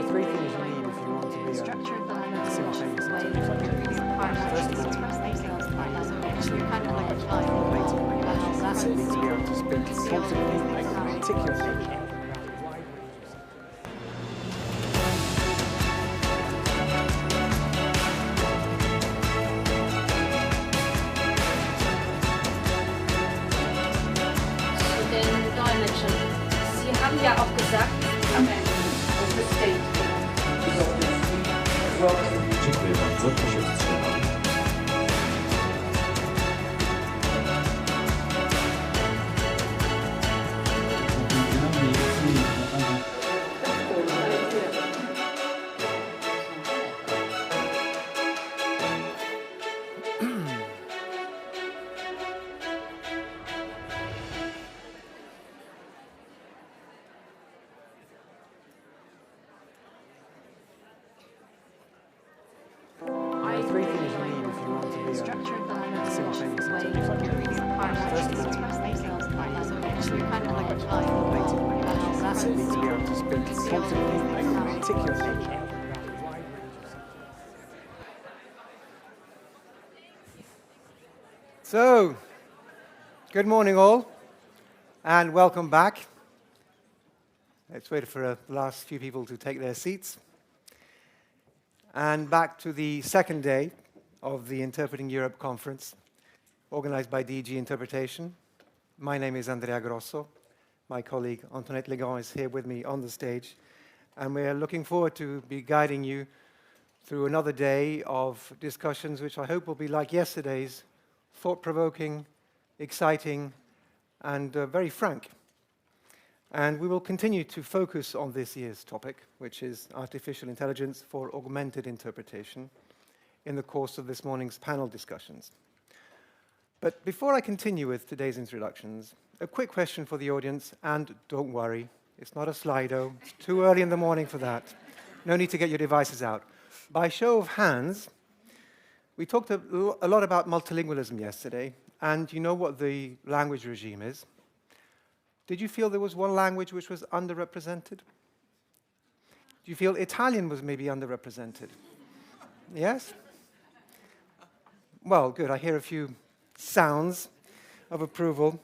three things you need if you want to be a simultaneous interpreter. First of all, you need to be able to speak confidently, articulately. Sie haben ja auch gesagt, am Ende of the state. Dziękuję bardzo, proszę wstrzymać. Three things you need if you want to be a simultaneous interpreter. First of all, you need to be able to speak confidently, articulately. So, good morning all, and welcome back. Let's wait for the last few people to take their seats. And back to the second day of the Interpreting Europe conference, organized by DG Interpretation. My name is Andrea Grosso. My colleague Antoinette Legrand is here with me on the stage. And we are looking forward to be guiding you through another day of discussions, which I hope will be like yesterday's, thought-provoking, exciting, and very frank. And we will continue to focus on this year's topic, which is artificial intelligence for augmented interpretation, in the course of this morning's panel discussions. But before I continue with today's introductions, a quick question for the audience, and don't worry, it's not a Slido, it's too early in the morning for that. No need to get your devices out. By show of hands, we talked a lot about multilingualism yesterday, and you know what the language regime is. Did you feel there was one language which was underrepresented? Do you feel Italian was maybe underrepresented? Yes? Well, good. I hear a few sounds of approval.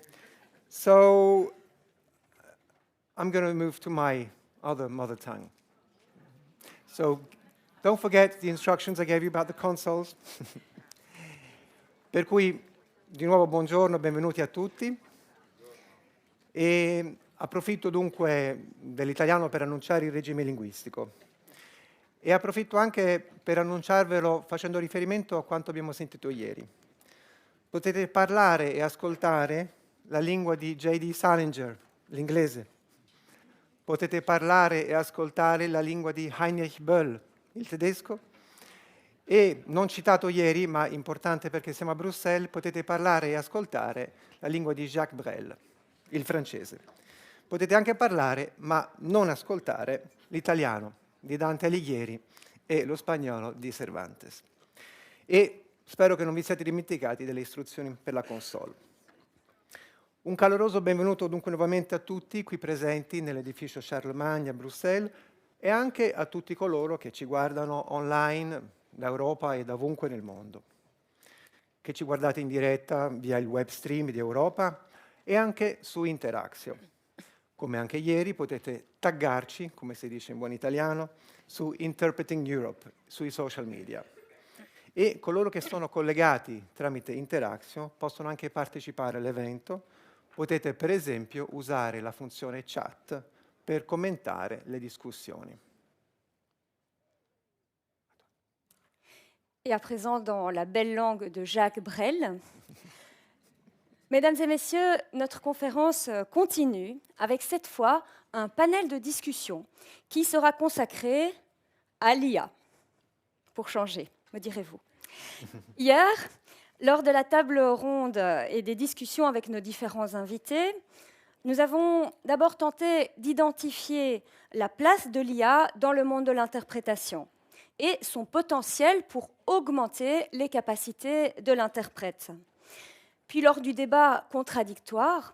So I'm going to move to my other mother tongue. So don't forget the instructions I gave you about the consoles. Per cui, di nuovo buongiorno, benvenuti a tutti. E approfitto dunque dell'italiano per annunciare il regime linguistico e approfitto anche per annunciarvelo facendo riferimento a quanto abbiamo sentito ieri. Potete parlare e ascoltare la lingua di J.D. Salinger, l'inglese. Potete parlare e ascoltare la lingua di Heinrich Böll, il tedesco. E, non citato ieri, ma importante perché siamo a Bruxelles, potete parlare e ascoltare la lingua di Jacques Brel, il francese. Potete anche parlare, ma non ascoltare, l'italiano di Dante Alighieri e lo spagnolo di Cervantes. E spero che non vi siate dimenticati delle istruzioni per la console. Un caloroso benvenuto dunque nuovamente a tutti qui presenti nell'edificio Charlemagne a Bruxelles e anche a tutti coloro che ci guardano online da Europa e da ovunque nel mondo. Che ci guardate in diretta via il web stream di Europa e anche su Interaxio. Come anche ieri potete taggarci, come si dice in buon italiano, su Interpreting Europe, sui social media. E coloro che sono collegati tramite Interaxio possono anche partecipare all'evento. Potete per esempio usare la funzione chat per commentare le discussioni. Et à présent, dans la belle langue de Jacques Brel, mesdames et messieurs, notre conférence continue avec cette fois un panel de discussion qui sera consacré à l'IA, pour changer, me direz-vous. Hier, lors de la table ronde et des discussions avec nos différents invités, nous avons d'abord tenté d'identifier la place de l'IA dans le monde de l'interprétation et son potentiel pour augmenter les capacités de l'interprète. Puis lors du débat contradictoire,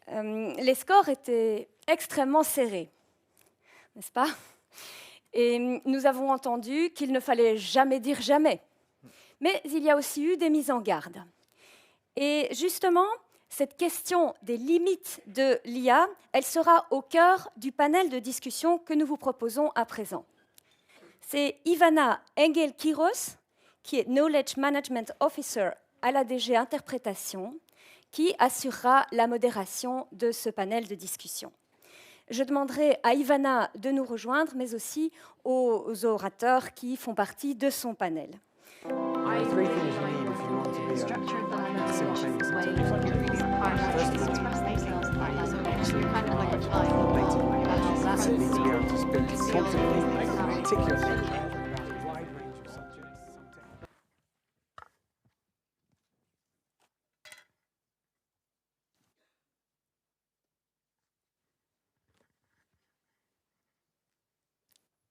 les scores étaient extrêmement serrés, n'est-ce pas? Et nous avons entendu qu'il ne fallait jamais dire jamais. Mais il y a aussi eu des mises en garde. Et justement, cette question des limites de l'IA, elle sera au cœur du panel de discussion que nous vous proposons à présent. C'est Ivana Engel Quiroz, qui est Knowledge Management Officer à la DG Interprétation, qui assurera la modération de ce panel de discussion. Je demanderai à Ivana de nous rejoindre, mais aussi aux orateurs qui font partie de son panel.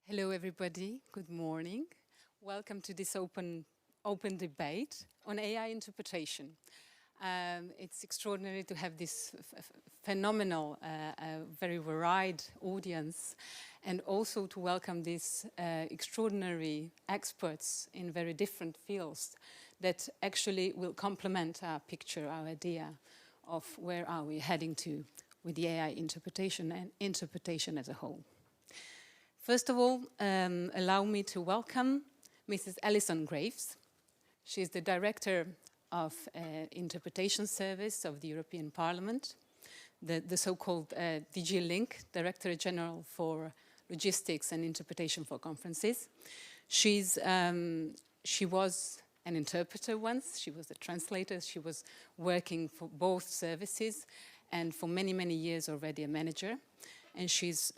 Hello, everybody. Good morning. Welcome to this open debate on AI interpretation. It's extraordinary to have this phenomenal, very varied audience, and also to welcome these extraordinary experts in very different fields that actually will complement our picture, our idea of where are we heading to with the AI interpretation and interpretation as a whole. First of all, allow me to welcome Mrs. Alison Graves. She's the Director of Interpretation Service of the European Parliament, the so-called DG Link, Directorate-General for Logistics and Interpretation for Conferences. She was an interpreter once, she was a translator, she was working for both services, and for many, many years already a manager. And she's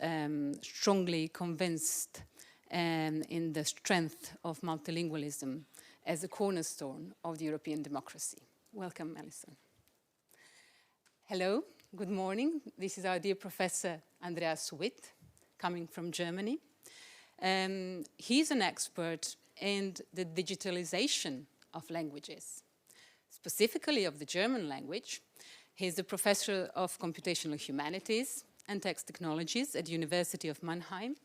strongly convinced in the strength of multilingualism as a cornerstone of the European democracy. Welcome, Alison. Hello, good morning. This is our dear Professor Andrea, coming from Germany. He's an expert in the digitalization of languages, specifically of the German language. He's the Professor of Computational Humanities and Text Technologies at the University of Mannheim,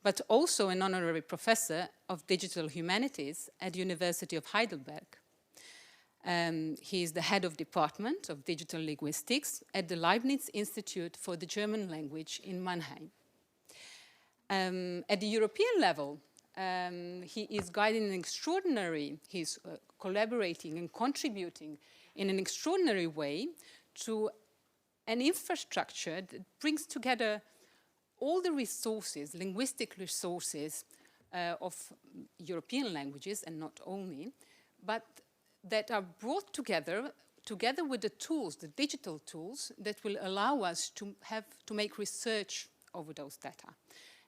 but also an honorary professor of Digital Humanities at the University of Heidelberg. He is the head of Department of Digital Linguistics at the Leibniz Institute for the German Language in Mannheim. At the European level, he is guiding an extraordinary, he's collaborating and contributing in an extraordinary way to an infrastructure that brings together all the resources, linguistic resources of European languages, and not only, but that are brought together with the tools, the digital tools, that will allow us to make research over those data.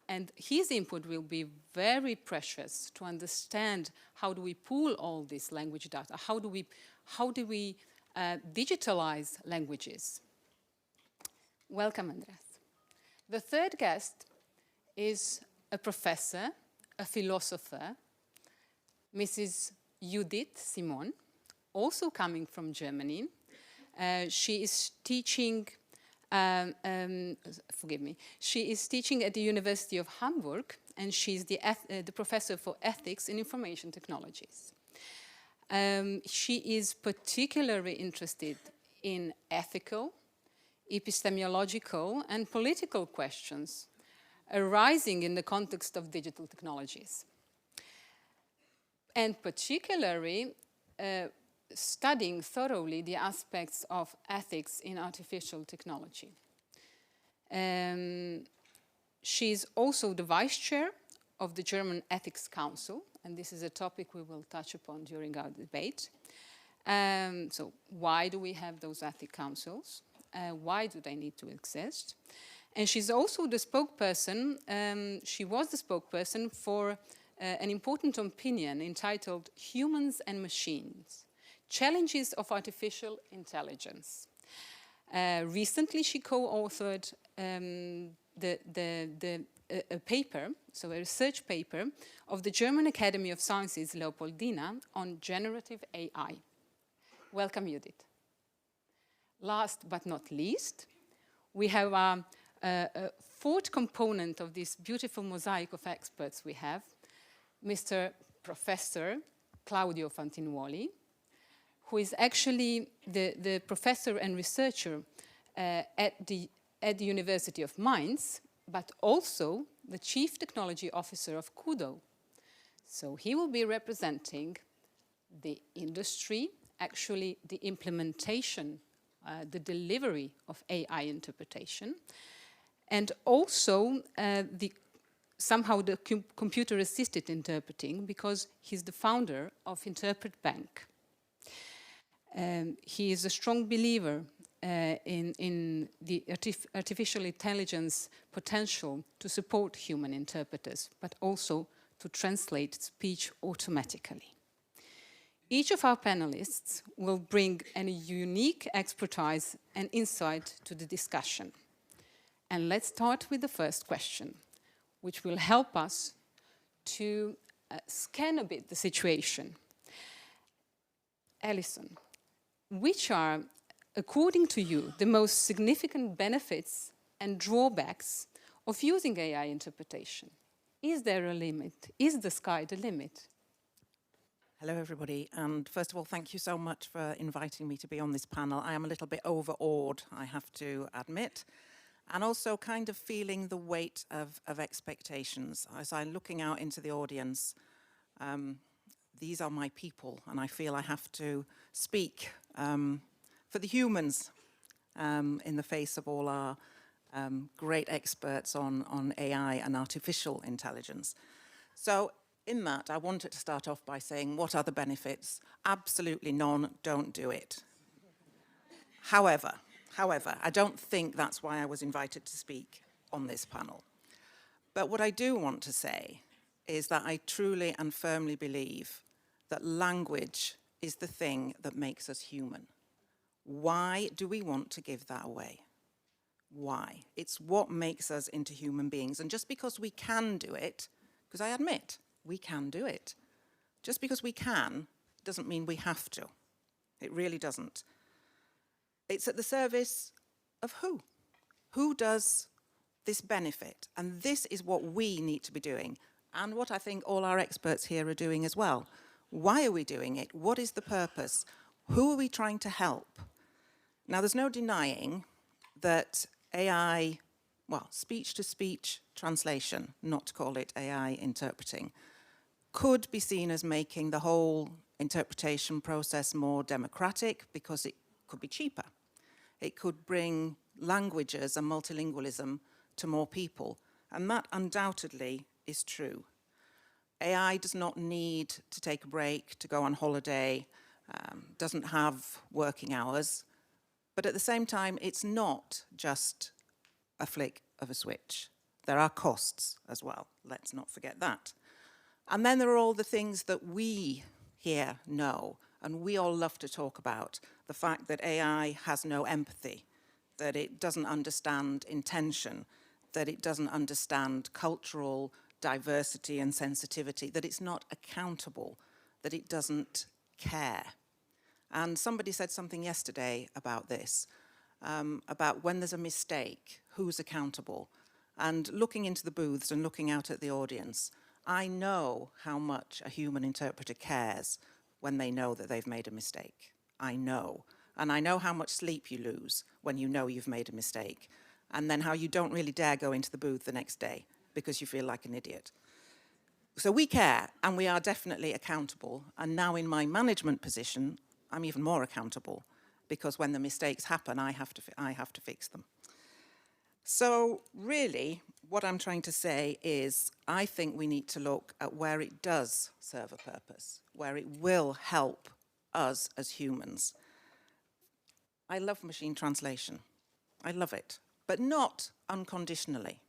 And his input will be very precious to understand how do we pool all this language data, how do we digitalize languages. Welcome, Andreas. The third guest is a professor, a philosopher, Mrs. Judith Simon, also coming from Germany. She is teaching, she is teaching at the University of Hamburg, and she's the professor for ethics in information technologies. She is particularly interested in ethical, epistemological and political questions arising in the context of digital technologies, and particularly studying thoroughly the aspects of ethics in artificial technology. She's also the vice chair of the German Ethics Council, and this is a topic we will touch upon during our debate. So why do we have those ethics councils? Why do they need to exist? And she's also the spokesperson, she was the spokesperson for an important opinion entitled Humans and Machines, Challenges of Artificial Intelligence. Recently, she co-authored a paper, so a research paper, of the German Academy of Sciences, Leopoldina, on generative AI. Welcome, Judith. Last but not least, we have our fourth component of this beautiful mosaic of experts we have, Mr. Professor Claudio Fantinuoli, who is actually the professor and researcher at the University of Mainz, but also the Chief Technology Officer of KUDO. So he will be representing the industry, actually the implementation, the delivery of AI interpretation, and also somehow the computer-assisted interpreting, because he's the founder of Interpret Bank. He is a strong believer in the artificial intelligence potential to support human interpreters, but also to translate speech automatically. Each of our panelists will bring a unique expertise and insight to the discussion. And let's start with the first question, which will help us to scan a bit the situation. Alison, which are, according to you, the most significant benefits and drawbacks of using AI interpretation? Is there a limit? Is the sky the limit? Hello, everybody. And first of all, thank you so much for inviting me to be on this panel. I am a little bit overawed, I have to admit, and also kind of feeling the weight of expectations. As I'm looking out into the audience, these are my people, and I feel I have to speak for the humans in the face of all our great experts on AI and artificial intelligence. So in that, I wanted to start off by saying, what are the benefits? Absolutely none, don't do it. However, I don't think that's why I was invited to speak on this panel. But what I do want to say is that I truly and firmly believe that language is the thing that makes us human. Why do we want to give that away? Why? It's what makes us into human beings. And just because we can do it, because I admit, we can do it. Just because we can doesn't mean we have to. It really doesn't. It's at the service of who? Who does this benefit? And this is what we need to be doing, and what I think all our experts here are doing as well. Why are we doing it? What is the purpose? Who are we trying to help? Now, there's no denying that AI, well, speech-to-speech translation, not to call it AI interpreting, could be seen as making the whole interpretation process more democratic because it could be cheaper. It could bring languages and multilingualism to more people, and that undoubtedly is true. AI does not need to take a break, to go on holiday, doesn't have working hours, but at the same time, it's not just a flick of a switch. There are costs as well, let's not forget that. And then there are all the things that we here know, and we all love to talk about. The fact that AI has no empathy, that it doesn't understand intention, that it doesn't understand cultural diversity and sensitivity, that it's not accountable, that it doesn't care. And somebody said something yesterday about this, about when there's a mistake, who's accountable? And looking into the booths and looking out at the audience, I know how much a human interpreter cares when they know that they've made a mistake. I know. And I know how much sleep you lose when you know you've made a mistake, and then how you don't really dare go into the booth the next day because you feel like an idiot. So we care, and we are definitely accountable. And now in my management position, I'm even more accountable, because when the mistakes happen, I have to fix them. So really, what I'm trying to say is, I think we need to look at where it does serve a purpose, where it will help us as humans. I love machine translation. I love it, but not unconditionally.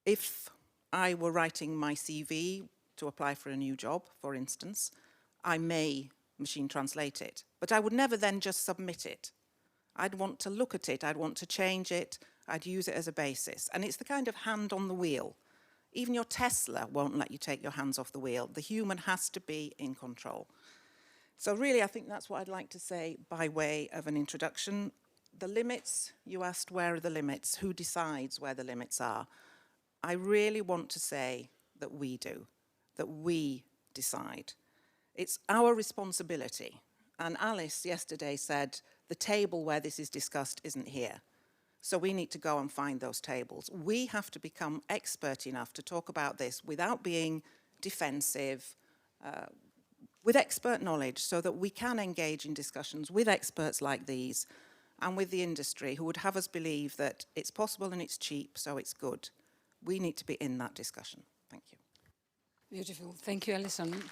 If I were writing my CV to apply for a new job, for instance, I may machine translate it, but I would never then just submit it. I'd want to look at it, I'd want to change it, I'd use it as a basis. And it's the kind of hand on the wheel. Even your Tesla won't let you take your hands off the wheel. The human has to be in control. So really, I think that's what I'd like to say by way of an introduction. the limits, you asked where are the limits, who decides where the limits are. I really want to say that we do, that we decide. It's our responsibility. And Alice yesterday said the table where this is discussed isn't here. So we need to go and find those tables. We have to become expert enough to talk about this without being defensive, with expert knowledge, so that we can engage in discussions with experts like these and with the industry who would have us believe that it's possible and it's cheap, so it's good. We need to be in that discussion. Thank you. Beautiful. Thank you, Alison.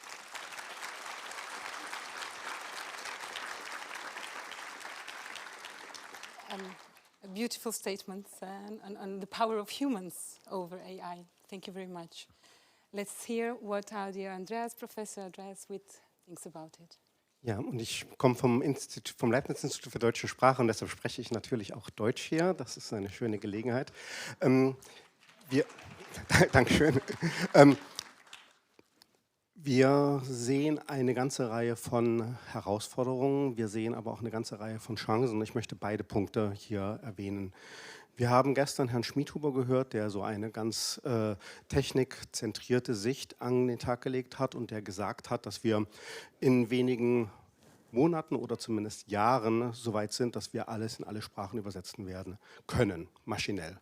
A beautiful statement on the power of humans over AI. Thank you very much. Let's hear what Professor Andreas Witt thinks about it. Ja, und ich komme vom Leibniz-Institut für deutsche Sprache und deshalb spreche ich natürlich auch Deutsch hier. Das ist eine schöne Gelegenheit. Dankeschön. Wir sehen eine ganze Reihe von Herausforderungen, wir sehen aber auch eine ganze Reihe von Chancen. Ich möchte beide Punkte hier erwähnen. Wir haben gestern Herrn Schmidhuber gehört, der so eine ganz technikzentrierte Sicht an den Tag gelegt hat und der gesagt hat, dass wir in wenigen Monaten oder zumindest Jahren so weit sind, dass wir alles in alle Sprachen übersetzen werden können, maschinell.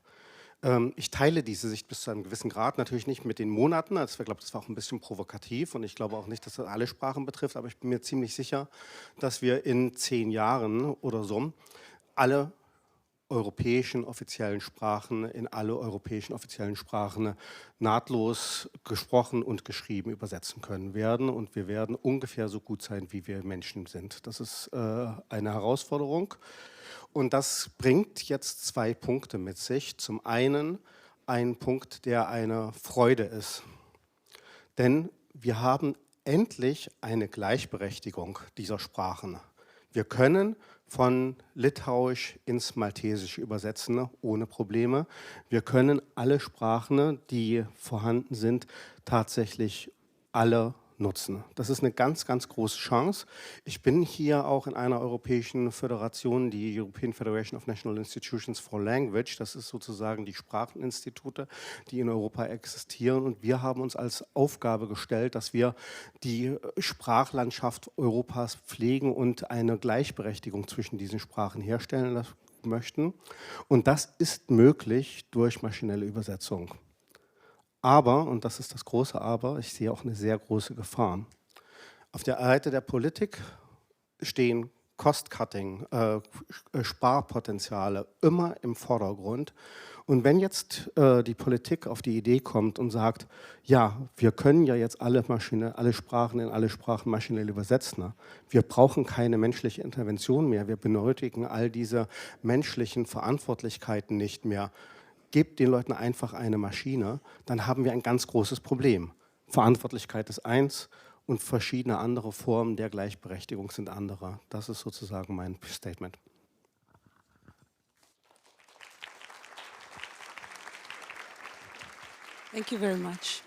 Ich teile diese Sicht bis zu einem gewissen Grad, natürlich nicht mit den Monaten, also ich glaube, das war auch ein bisschen provokativ und ich glaube auch nicht, dass das alle Sprachen betrifft, aber ich bin mir ziemlich sicher, dass wir in 10 Jahren oder so alle europäischen offiziellen Sprachen in alle europäischen offiziellen Sprachen nahtlos gesprochen und geschrieben übersetzen können werden und wir werden ungefähr so gut sein, wie wir Menschen sind. Das ist eine Herausforderung. Und das bringt jetzt 2 Punkte mit sich. Zum einen ein Punkt, der eine Freude ist. Denn wir haben endlich eine Gleichberechtigung dieser Sprachen. Wir können von Litauisch ins Maltesisch übersetzen, ohne Probleme. Wir können alle Sprachen, die vorhanden sind, tatsächlich alle nutzen. Das ist eine ganz, ganz große Chance. Ich bin hier auch in einer europäischen Föderation, die European Federation of National Institutions for Language. Das ist sozusagen die Spracheninstitute, die in Europa existieren. Und wir haben uns als Aufgabe gestellt, dass wir die Sprachlandschaft Europas pflegen und eine Gleichberechtigung zwischen diesen Sprachen herstellen möchten. Und das ist möglich durch maschinelle Übersetzung. Aber, und das ist das große Aber, ich sehe auch eine sehr große Gefahr. Auf der Seite der Politik stehen Cost-Cutting, Sparpotenziale immer im Vordergrund. Und wenn jetzt die Politik auf die Idee kommt und sagt, ja, wir können ja jetzt alle Sprachen in alle Sprachen maschinell übersetzen, wir brauchen keine menschliche Intervention mehr, wir benötigen all diese menschlichen Verantwortlichkeiten nicht mehr, gebt den Leuten einfach eine Maschine, dann haben wir ein ganz großes Problem. Verantwortlichkeit ist eins und verschiedene andere Formen der Gleichberechtigung sind andere. Das ist sozusagen mein Statement. Thank you very much.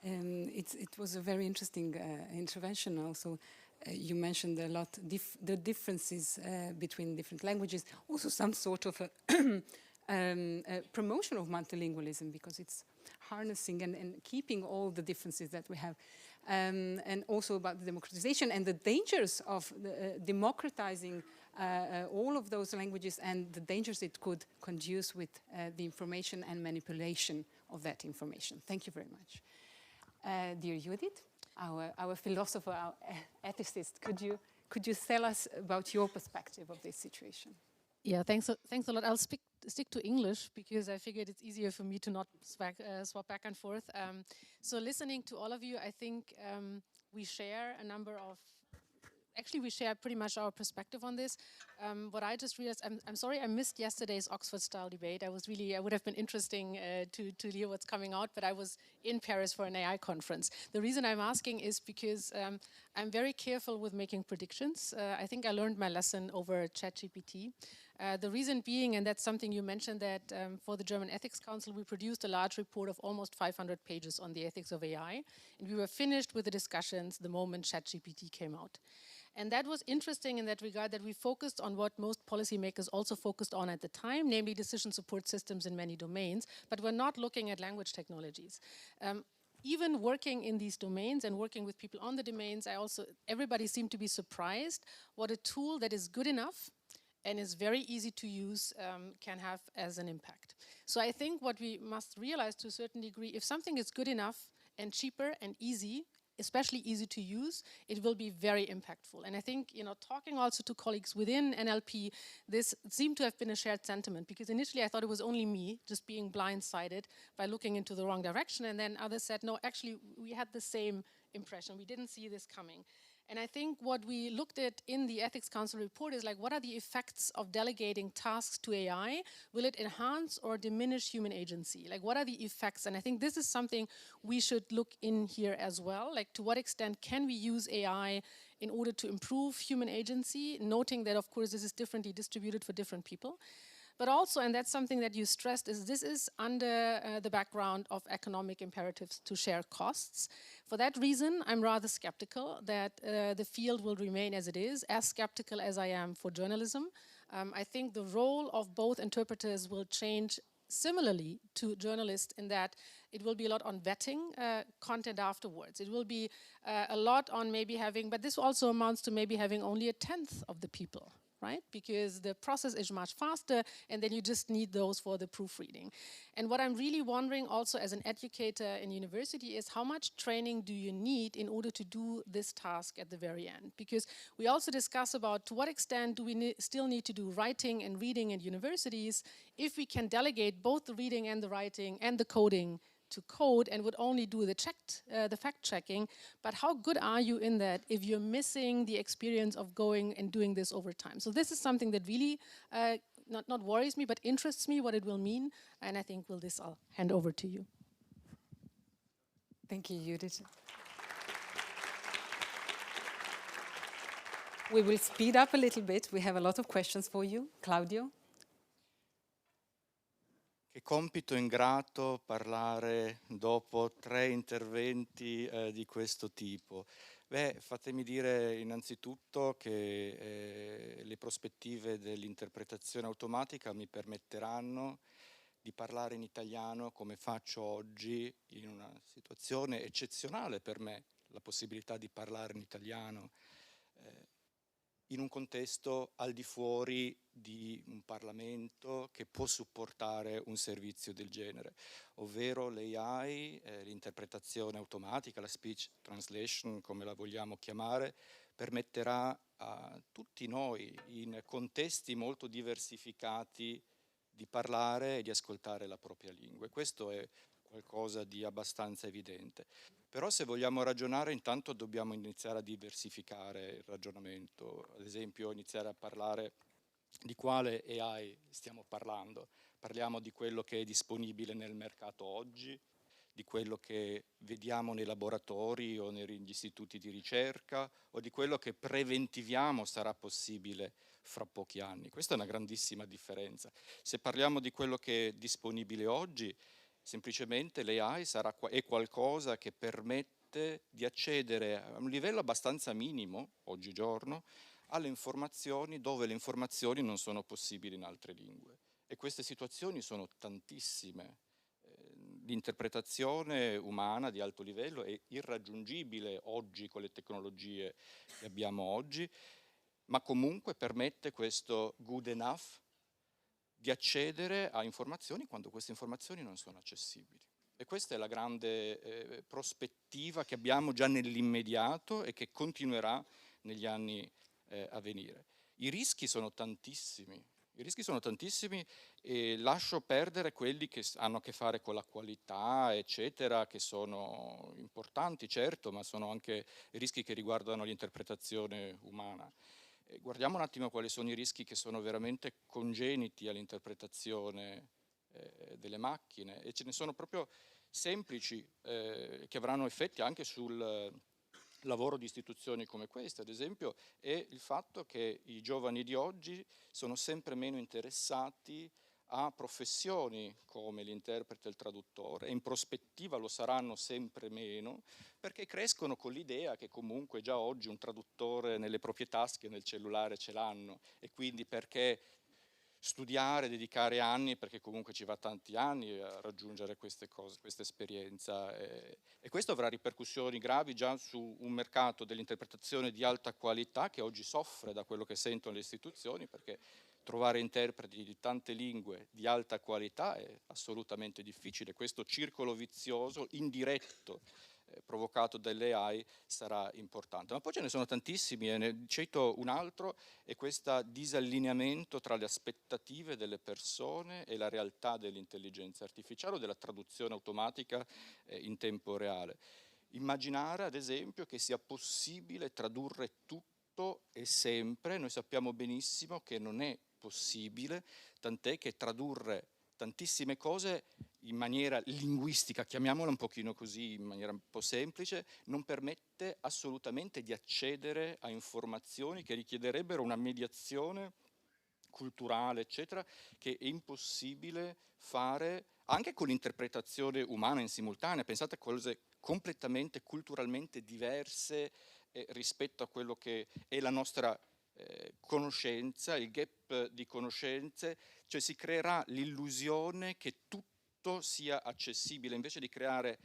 It was a very interesting intervention also. You mentioned a lot the differences between different languages, also some sort of a promotion of multilingualism, because it's harnessing and keeping all the differences that we have, and also about the democratization and the dangers of democratizing all of those languages and the dangers it could conduce with the information and manipulation of that information. Thank you very much. Dear Judith, our philosopher, our ethicist, could you tell us about your perspective of this situation? Yeah, thanks a lot. I'll stick to English because I figured it's easier for me to not swap back and forth. So listening to all of you, I think we share a number of, actually we share pretty much our perspective on this. What I just realized, I'm sorry I missed yesterday's Oxford-style debate. I would have been interesting to hear what's coming out, but I was in Paris for an AI conference. The reason I'm asking is because I'm very careful with making predictions. I think I learned my lesson over ChatGPT. The reason being, and that's something you mentioned, that for the German Ethics Council, we produced a large report of almost 500 pages on the ethics of AI, and we were finished with the discussions the moment ChatGPT came out. And that was interesting in that regard, that we focused on what most policymakers also focused on at the time, namely decision support systems in many domains, but we're not looking at language technologies. Even working in these domains and working with people on the domains, everybody seemed to be surprised what a tool that is good enough and is very easy to use can have as an impact. So I think what we must realize to a certain degree, if something is good enough and cheaper and easy, especially easy to use, it will be very impactful. And I think, talking also to colleagues within NLP, this seemed to have been a shared sentiment, because initially I thought it was only me just being blindsided by looking into the wrong direction. And then others said, no, actually, we had the same impression. We didn't see this coming. And I think what we looked at in the Ethics Council report is like, what are the effects of delegating tasks to AI? Will it enhance or diminish human agency? Like, what are the effects? And I think this is something we should look in here as well. Like, to what extent can we use AI in order to improve human agency, noting that, of course, this is differently distributed for different people. But also, and that's something that you stressed, is this is under the background of economic imperatives to share costs. For that reason, I'm rather skeptical that the field will remain as it is, as skeptical as I am for journalism. I think the role of both interpreters will change similarly to journalists, in that it will be a lot on vetting content afterwards. It will be a lot on maybe having, but this also amounts to maybe having only 1/10 of the people, right? Because the process is much faster, and then you just need those for the proofreading. And what I'm really wondering also as an educator in university is, how much training do you need in order to do this task at the very end? Because we also discuss about, to what extent do we still need to do writing and reading in universities if we can delegate both the reading and the writing and the coding to code and would only do the fact checking. But how good are you in that if you're missing the experience of going and doing this over time? So this is something that really not worries me, but interests me, what it will mean. And I think with this, I'll hand over to you. Thank you, Judith. We will speed up a little bit. We have a lot of questions for you. Claudio? Che compito ingrato parlare dopo 3 interventi di questo tipo. Fatemi dire innanzitutto che le prospettive dell'interpretazione automatica mi permetteranno di parlare in italiano come faccio oggi, in una situazione eccezionale per me, la possibilità di parlare in italiano in un contesto al di fuori di un Parlamento che può supportare un servizio del genere, ovvero l'AI, l'interpretazione automatica, la speech translation, come la vogliamo chiamare, permetterà a tutti noi, in contesti molto diversificati, di parlare e di ascoltare la propria lingua. E questo è qualcosa di abbastanza evidente. Però se vogliamo ragionare, intanto dobbiamo iniziare a diversificare il ragionamento, ad esempio iniziare a parlare di quale AI stiamo parlando. Parliamo di quello che è disponibile nel mercato oggi, di quello che vediamo nei laboratori o negli istituti di ricerca, o di quello che preventiviamo sarà possibile fra pochi anni. Questa è una grandissima differenza. Se parliamo di quello che è disponibile oggi, semplicemente l'AI è qualcosa che permette di accedere a un livello abbastanza minimo, oggigiorno, alle informazioni dove le informazioni non sono possibili in altre lingue. E queste situazioni sono tantissime. L'interpretazione umana di alto livello è irraggiungibile oggi con le tecnologie che abbiamo oggi, ma comunque permette questo good enough di accedere a informazioni quando queste informazioni non sono accessibili. E questa è la grande prospettiva che abbiamo già nell'immediato e che continuerà negli anni a venire. I rischi sono tantissimi. E lascio perdere quelli che hanno a che fare con la qualità, eccetera, che sono importanti, certo, ma sono anche rischi che riguardano l'interpretazione umana. Guardiamo un attimo quali sono i rischi che sono veramente congeniti all'interpretazione delle macchine, e ce ne sono proprio semplici che avranno effetti anche sul lavoro di istituzioni come queste, ad esempio, è il fatto che i giovani di oggi sono sempre meno interessati a professioni come l'interprete e il traduttore, e in prospettiva lo saranno sempre meno, perché crescono con l'idea che comunque già oggi un traduttore nelle proprie tasche, nel cellulare ce l'hanno, e quindi perché studiare, dedicare anni, perché comunque ci va tanti anni a raggiungere queste cose, questa esperienza, e questo avrà ripercussioni gravi già su un mercato dell'interpretazione di alta qualità che oggi soffre da quello che sentono le istituzioni, perché trovare interpreti di tante lingue di alta qualità è assolutamente difficile. Questo circolo vizioso indiretto provocato dalle AI sarà importante. Ma poi ce ne sono tantissimi, e ne cito un altro, è questo disallineamento tra le aspettative delle persone e la realtà dell'intelligenza artificiale o della traduzione automatica in tempo reale. Immaginare, ad esempio, che sia possibile tradurre tutto e sempre. Noi sappiamo benissimo che non è possibile, tant'è che tradurre tantissime cose in maniera linguistica, chiamiamola un pochino così, in maniera un po' semplice, non permette assolutamente di accedere a informazioni che richiederebbero una mediazione culturale, eccetera, che è impossibile fare anche con l'interpretazione umana in simultanea. Pensate a cose completamente culturalmente diverse rispetto a quello che è la nostra conoscenza, il gap di conoscenze, cioè si creerà l'illusione che tutto sia accessibile, invece di creare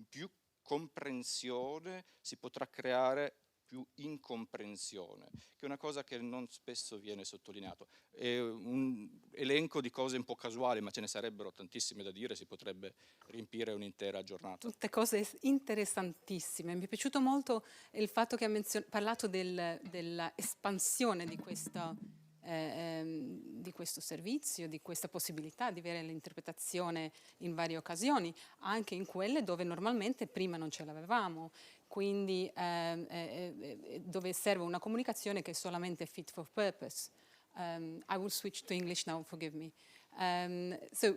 più comprensione si potrà creare più incomprensione, che è una cosa che non spesso viene sottolineato. È un elenco di cose un po' casuali, ma ce ne sarebbero tantissime da dire, si potrebbe riempire un'intera giornata. Tutte cose interessantissime. Mi è piaciuto molto il fatto che ha parlato dell'espansione di questo servizio, di questa possibilità di avere l'interpretazione in varie occasioni, anche in quelle dove normalmente prima non ce l'avevamo, quindi dove serve una comunicazione che è solamente fit for purpose. I will switch to English now, forgive me. So,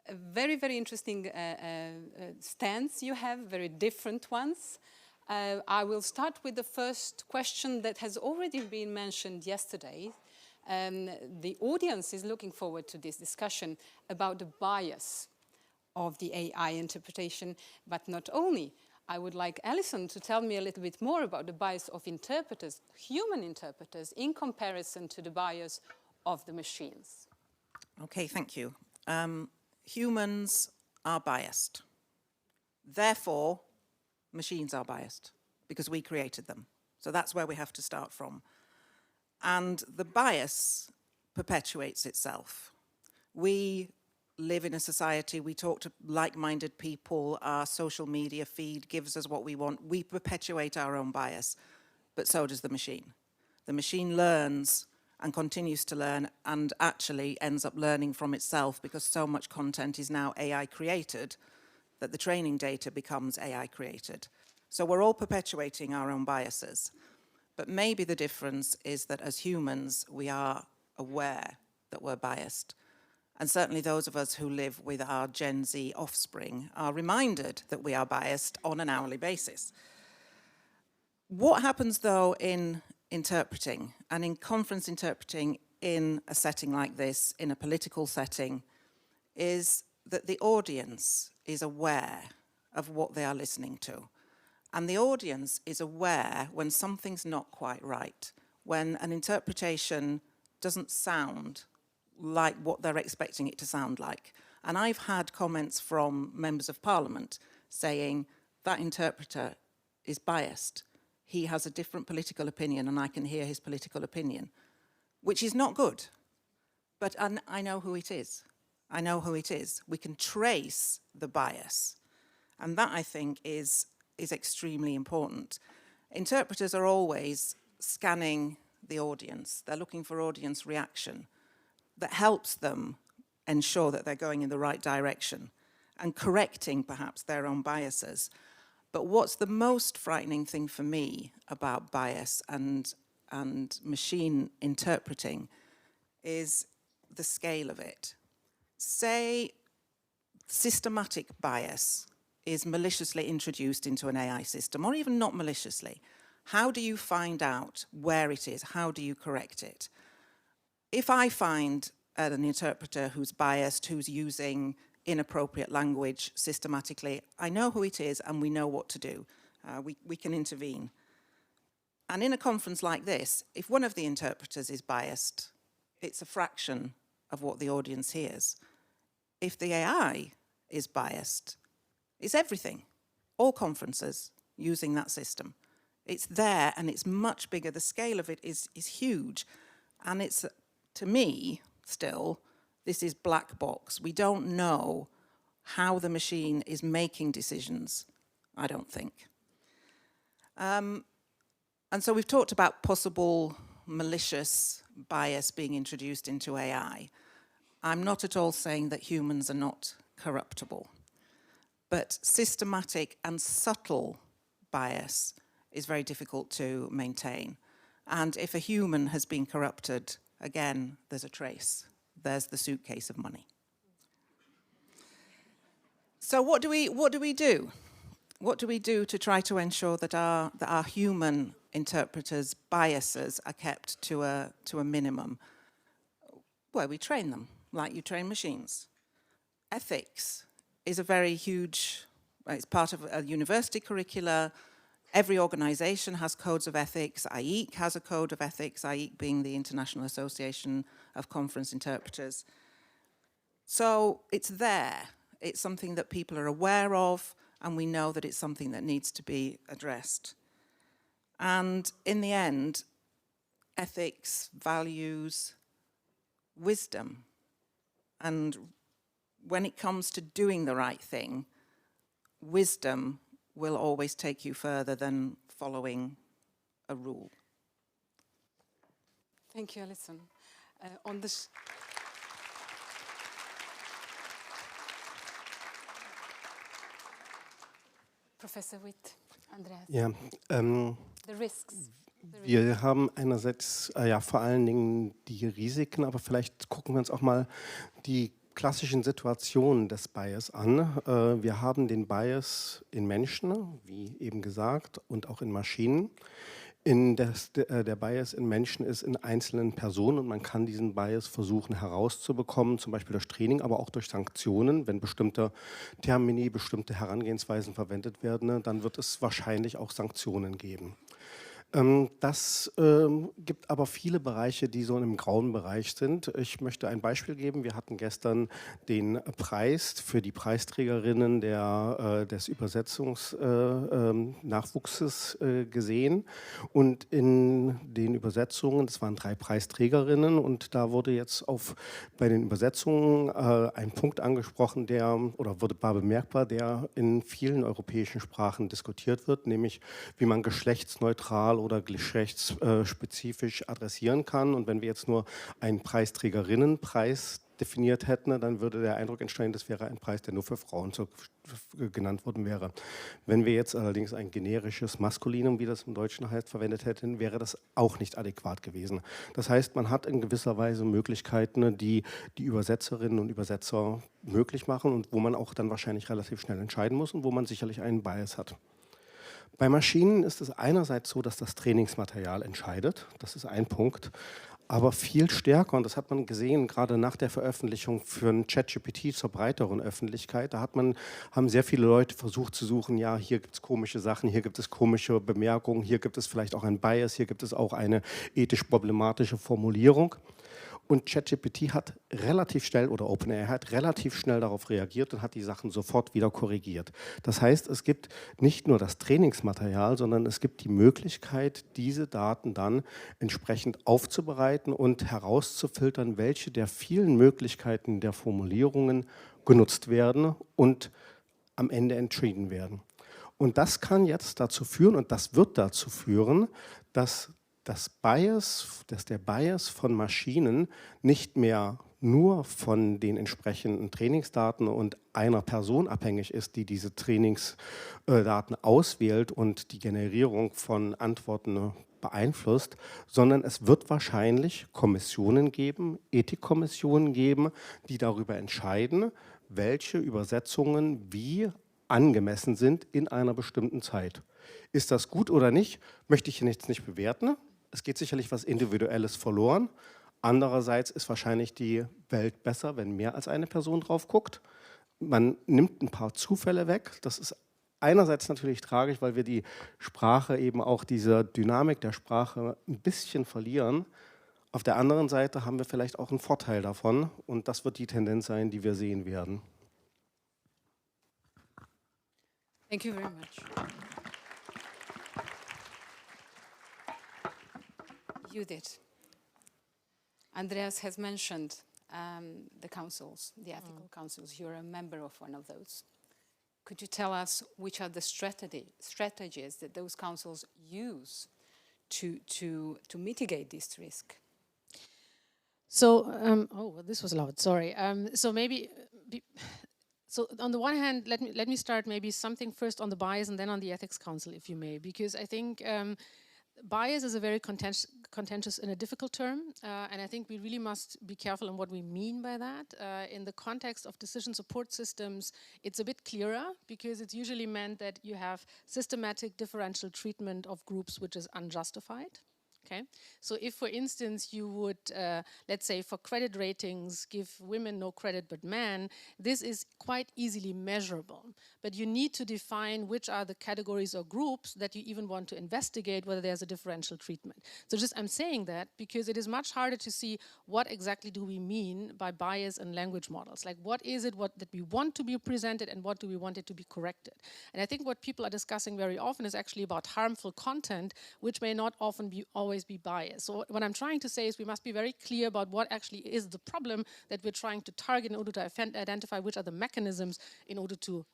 a very, very interesting stance you have, very different ones. I will start with the first question that has already been mentioned yesterday. The audience is looking forward to this discussion about the bias of the AI interpretation, but not only. I would like Alison to tell me a little bit more about the bias of interpreters, human interpreters, in comparison to the bias of the machines. Okay, thank you. Humans are biased. Therefore, machines are biased because we created them. So that's where we have to start from. And the bias perpetuates itself. We live in a society, we talk to like-minded people, our social media feed gives us what we want. We perpetuate our own bias, but so does the machine. The machine learns and continues to learn and actually ends up learning from itself because so much content is now AI created that the training data becomes AI created. So we're all perpetuating our own biases. But maybe the difference is that as humans, we are aware that we're biased. And certainly those of us who live with our Gen Z offspring are reminded that we are biased on an hourly basis. What happens, though, in interpreting and in conference interpreting in a setting like this, in a political setting, is that the audience is aware of what they are listening to. And the audience is aware when something's not quite right, when an interpretation doesn't sound like what they're expecting it to sound like. And I've had comments from members of parliament saying that interpreter is biased. He has a different political opinion and I can hear his political opinion, which is not good. But I know who it is. I know who it is. We can trace the bias. And that, I think, is extremely important. Interpreters are always scanning the audience. They're looking for audience reaction that helps them ensure that they're going in the right direction and correcting perhaps their own biases. But what's the most frightening thing for me about bias and machine interpreting is the scale of it. Say systematic bias is maliciously introduced into an AI system, or even not maliciously, how do you find out where it is? How do you correct it? If I find an interpreter who's biased, who's using inappropriate language systematically, I know who it is and we know what to do. We can intervene. And in a conference like this, if one of the interpreters is biased, it's a fraction of what the audience hears. If the AI is biased, it's everything. All conferences using that system. It's there and it's much bigger. The scale of it is huge. And it's, to me, still, this is black box. We don't know how the machine is making decisions, I don't think. And so we've talked about possible malicious bias being introduced into AI. I'm not at all saying that humans are not corruptible, but systematic and subtle bias is very difficult to maintain. And if a human has been corrupted, again, there's a trace. There's the suitcase of money. So what do we do? What do we do to try to ensure that our human interpreters' biases are kept to a minimum? Well, we train them, like you train machines. Ethics is a very huge, it's part of a university curricula. Every organization has codes of ethics. IEC has a code of ethics, IEC being the International Association of Conference Interpreters. So it's there. It's something that people are aware of, and we know that it's something that needs to be addressed. And in the end, ethics, values, wisdom. And when it comes to doing the right thing, wisdom will always take you further than following a rule. Thank you, Alison. On this. Professor Witt, Andrea. Ja, The risks. wir haben einerseits vor allen Dingen die Risiken, aber vielleicht gucken wir uns auch mal die klassischen Situationen des Bias an. Wir haben den Bias in Menschen, wie eben gesagt, und auch in Maschinen. Der Bias in Menschen ist in einzelnen Personen und man kann diesen Bias versuchen herauszubekommen, zum Beispiel durch Training, aber auch durch Sanktionen. Wenn bestimmte Termini, bestimmte Herangehensweisen verwendet werden, dann wird es wahrscheinlich auch Sanktionen geben. Das gibt aber viele Bereiche, die so im grauen Bereich sind. Ich möchte ein Beispiel geben. Wir hatten gestern den Preis für die Preisträgerinnen des Übersetzungsnachwuchses gesehen. Und in den Übersetzungen, es waren 3 Preisträgerinnen, und da wurde jetzt bei den Übersetzungen ein Punkt angesprochen, war bemerkbar, der in vielen europäischen Sprachen diskutiert wird, nämlich wie man geschlechtsneutral oder geschlechtsspezifisch adressieren kann. Und wenn wir jetzt nur einen Preisträgerinnenpreis definiert hätten, dann würde der Eindruck entstehen, das wäre ein Preis, der nur für Frauen genannt worden wäre. Wenn wir jetzt allerdings ein generisches Maskulinum, wie das im Deutschen heißt, verwendet hätten, wäre das auch nicht adäquat gewesen. Das heißt, man hat in gewisser Weise Möglichkeiten, die die Übersetzerinnen und Übersetzer möglich machen und wo man auch dann wahrscheinlich relativ schnell entscheiden muss und wo man sicherlich einen Bias hat. Bei Maschinen ist es einerseits so, dass das Trainingsmaterial entscheidet, das ist ein Punkt, aber viel stärker, und das hat man gesehen, gerade nach der Veröffentlichung für ein ChatGPT zur breiteren Öffentlichkeit, da haben sehr viele Leute versucht zu suchen, ja, hier gibt es komische Sachen, hier gibt es komische Bemerkungen, hier gibt es vielleicht auch ein Bias, hier gibt es auch eine ethisch problematische Formulierung. Und ChatGPT hat relativ schnell, oder OpenAI hat relativ schnell darauf reagiert und hat die Sachen sofort wieder korrigiert. Das heißt, es gibt nicht nur das Trainingsmaterial, sondern es gibt die Möglichkeit, diese Daten dann entsprechend aufzubereiten und herauszufiltern, welche der vielen Möglichkeiten der Formulierungen genutzt werden und am Ende entschieden werden. Und das kann jetzt dazu führen, und das wird dazu führen, dass der Bias von Maschinen nicht mehr nur von den entsprechenden Trainingsdaten und einer Person abhängig ist, die diese Trainingsdaten auswählt und die Generierung von Antworten beeinflusst, sondern es wird wahrscheinlich Kommissionen geben, Ethikkommissionen geben, die darüber entscheiden, welche Übersetzungen wie angemessen sind in einer bestimmten Zeit. Ist das gut oder nicht, möchte ich hier jetzt nicht bewerten. Es geht sicherlich was Individuelles verloren. Andererseits ist wahrscheinlich die Welt besser, wenn mehr als eine Person drauf guckt. Man nimmt ein paar Zufälle weg. Das ist einerseits natürlich tragisch, weil wir die Sprache eben auch diese Dynamik der Sprache ein bisschen verlieren. Auf der anderen Seite haben wir vielleicht auch einen Vorteil davon und das wird die Tendenz sein, die wir sehen werden. Thank you very much. Judith, Andreas has mentioned the councils, the ethical councils. You're a member of one of those. Could you tell us which are the strategies that those councils use to mitigate this risk? So, oh, this was loud, sorry. So maybe, so on the one hand, let me start maybe something first on the bias and then on the ethics council, if you may, because I think bias is a very contentious and a difficult term, and I think we really must be careful on what we mean by that. In the context of decision support systems, it's a bit clearer because it's usually meant that you have systematic differential treatment of groups which is unjustified. Okay, so if, for instance, you would, let's say, for credit ratings, give women no credit but men, this is quite easily measurable. But you need to define which are the categories or groups that you even want to investigate whether there's a differential treatment. So just I'm saying that because it is much harder to see what exactly do we mean by bias in language models. Like what is it that we want to be presented and what do we want it to be corrected? And I think what people are discussing very often is actually about harmful content, which may not often be always be biased. So what I'm trying to say is we must be very clear about what actually is the problem that we're trying to target in order to identify which are the mechanisms in order to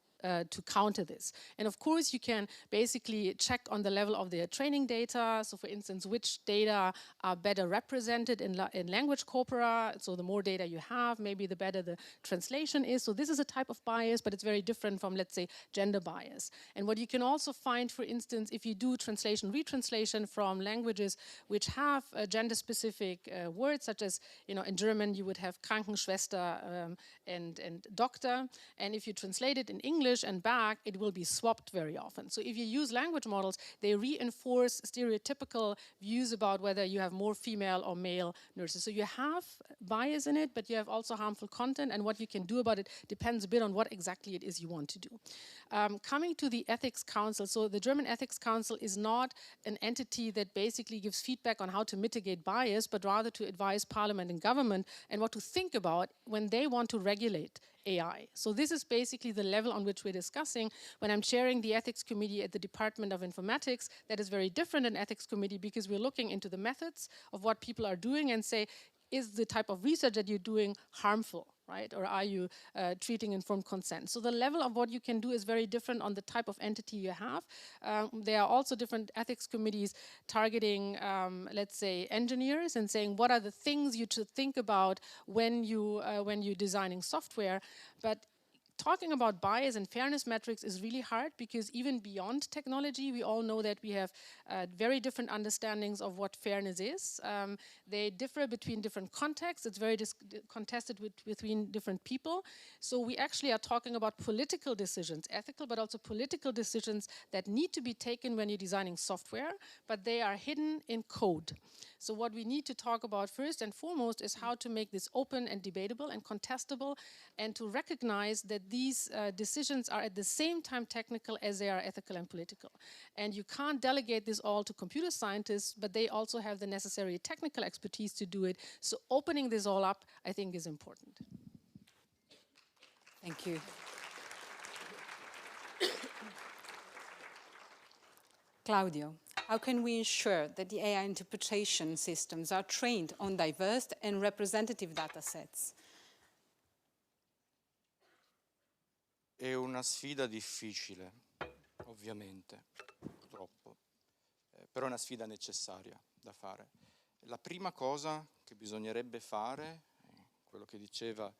counter this. And of course, you can basically check on the level of their training data. So for instance, which data are better represented in language corpora. So the more data you have, maybe the better the translation is. So this is a type of bias, but it's very different from, let's say, gender bias. And what you can also find, for instance, if you do translation, retranslation from languages which have gender-specific words, such as, you know, in German, you would have Krankenschwester and doctor. And if you translate it in English and back, it will be swapped very often. So if you use language models, they reinforce stereotypical views about whether you have more female or male nurses. So you have bias in it, but you have also harmful content, and what you can do about it depends a bit on what exactly it is you want to do. Coming to the Ethics Council, so the German Ethics Council is not an entity that basically gives feedback on how to mitigate bias, but rather to advise Parliament and government and what to think about when they want to regulate AI. So this is basically the level on which we're discussing. When I'm chairing the ethics committee at the Department of Informatics, that is very different than ethics committee because we're looking into the methods of what people are doing and say, is the type of research that you're doing harmful, right? Or are you treating informed consent? So the level of what you can do is very different on the type of entity you have. There are also different ethics committees targeting, let's say, engineers and saying what are the things you should think about when you're designing software. But talking about bias and fairness metrics is really hard because even beyond technology, we all know that we have very different understandings of what fairness is. They differ between different contexts. It's very contested between different people. So we actually are talking about political decisions, ethical, but also political decisions that need to be taken when you're designing software, but they are hidden in code. So what we need to talk about first and foremost is how to make this open and debatable and contestable, and to recognize that these decisions are at the same time technical as they are ethical and political. And you can't delegate this all to computer scientists, but they also have the necessary technical expertise to do it. So opening this all up, I think, is important. Thank you. Claudio, how can we ensure that the AI interpretation systems are trained on diverse and representative data sets? È una sfida difficile, ovviamente, purtroppo, però è una sfida necessaria da fare. La prima cosa che bisognerebbe fare, quello che diceva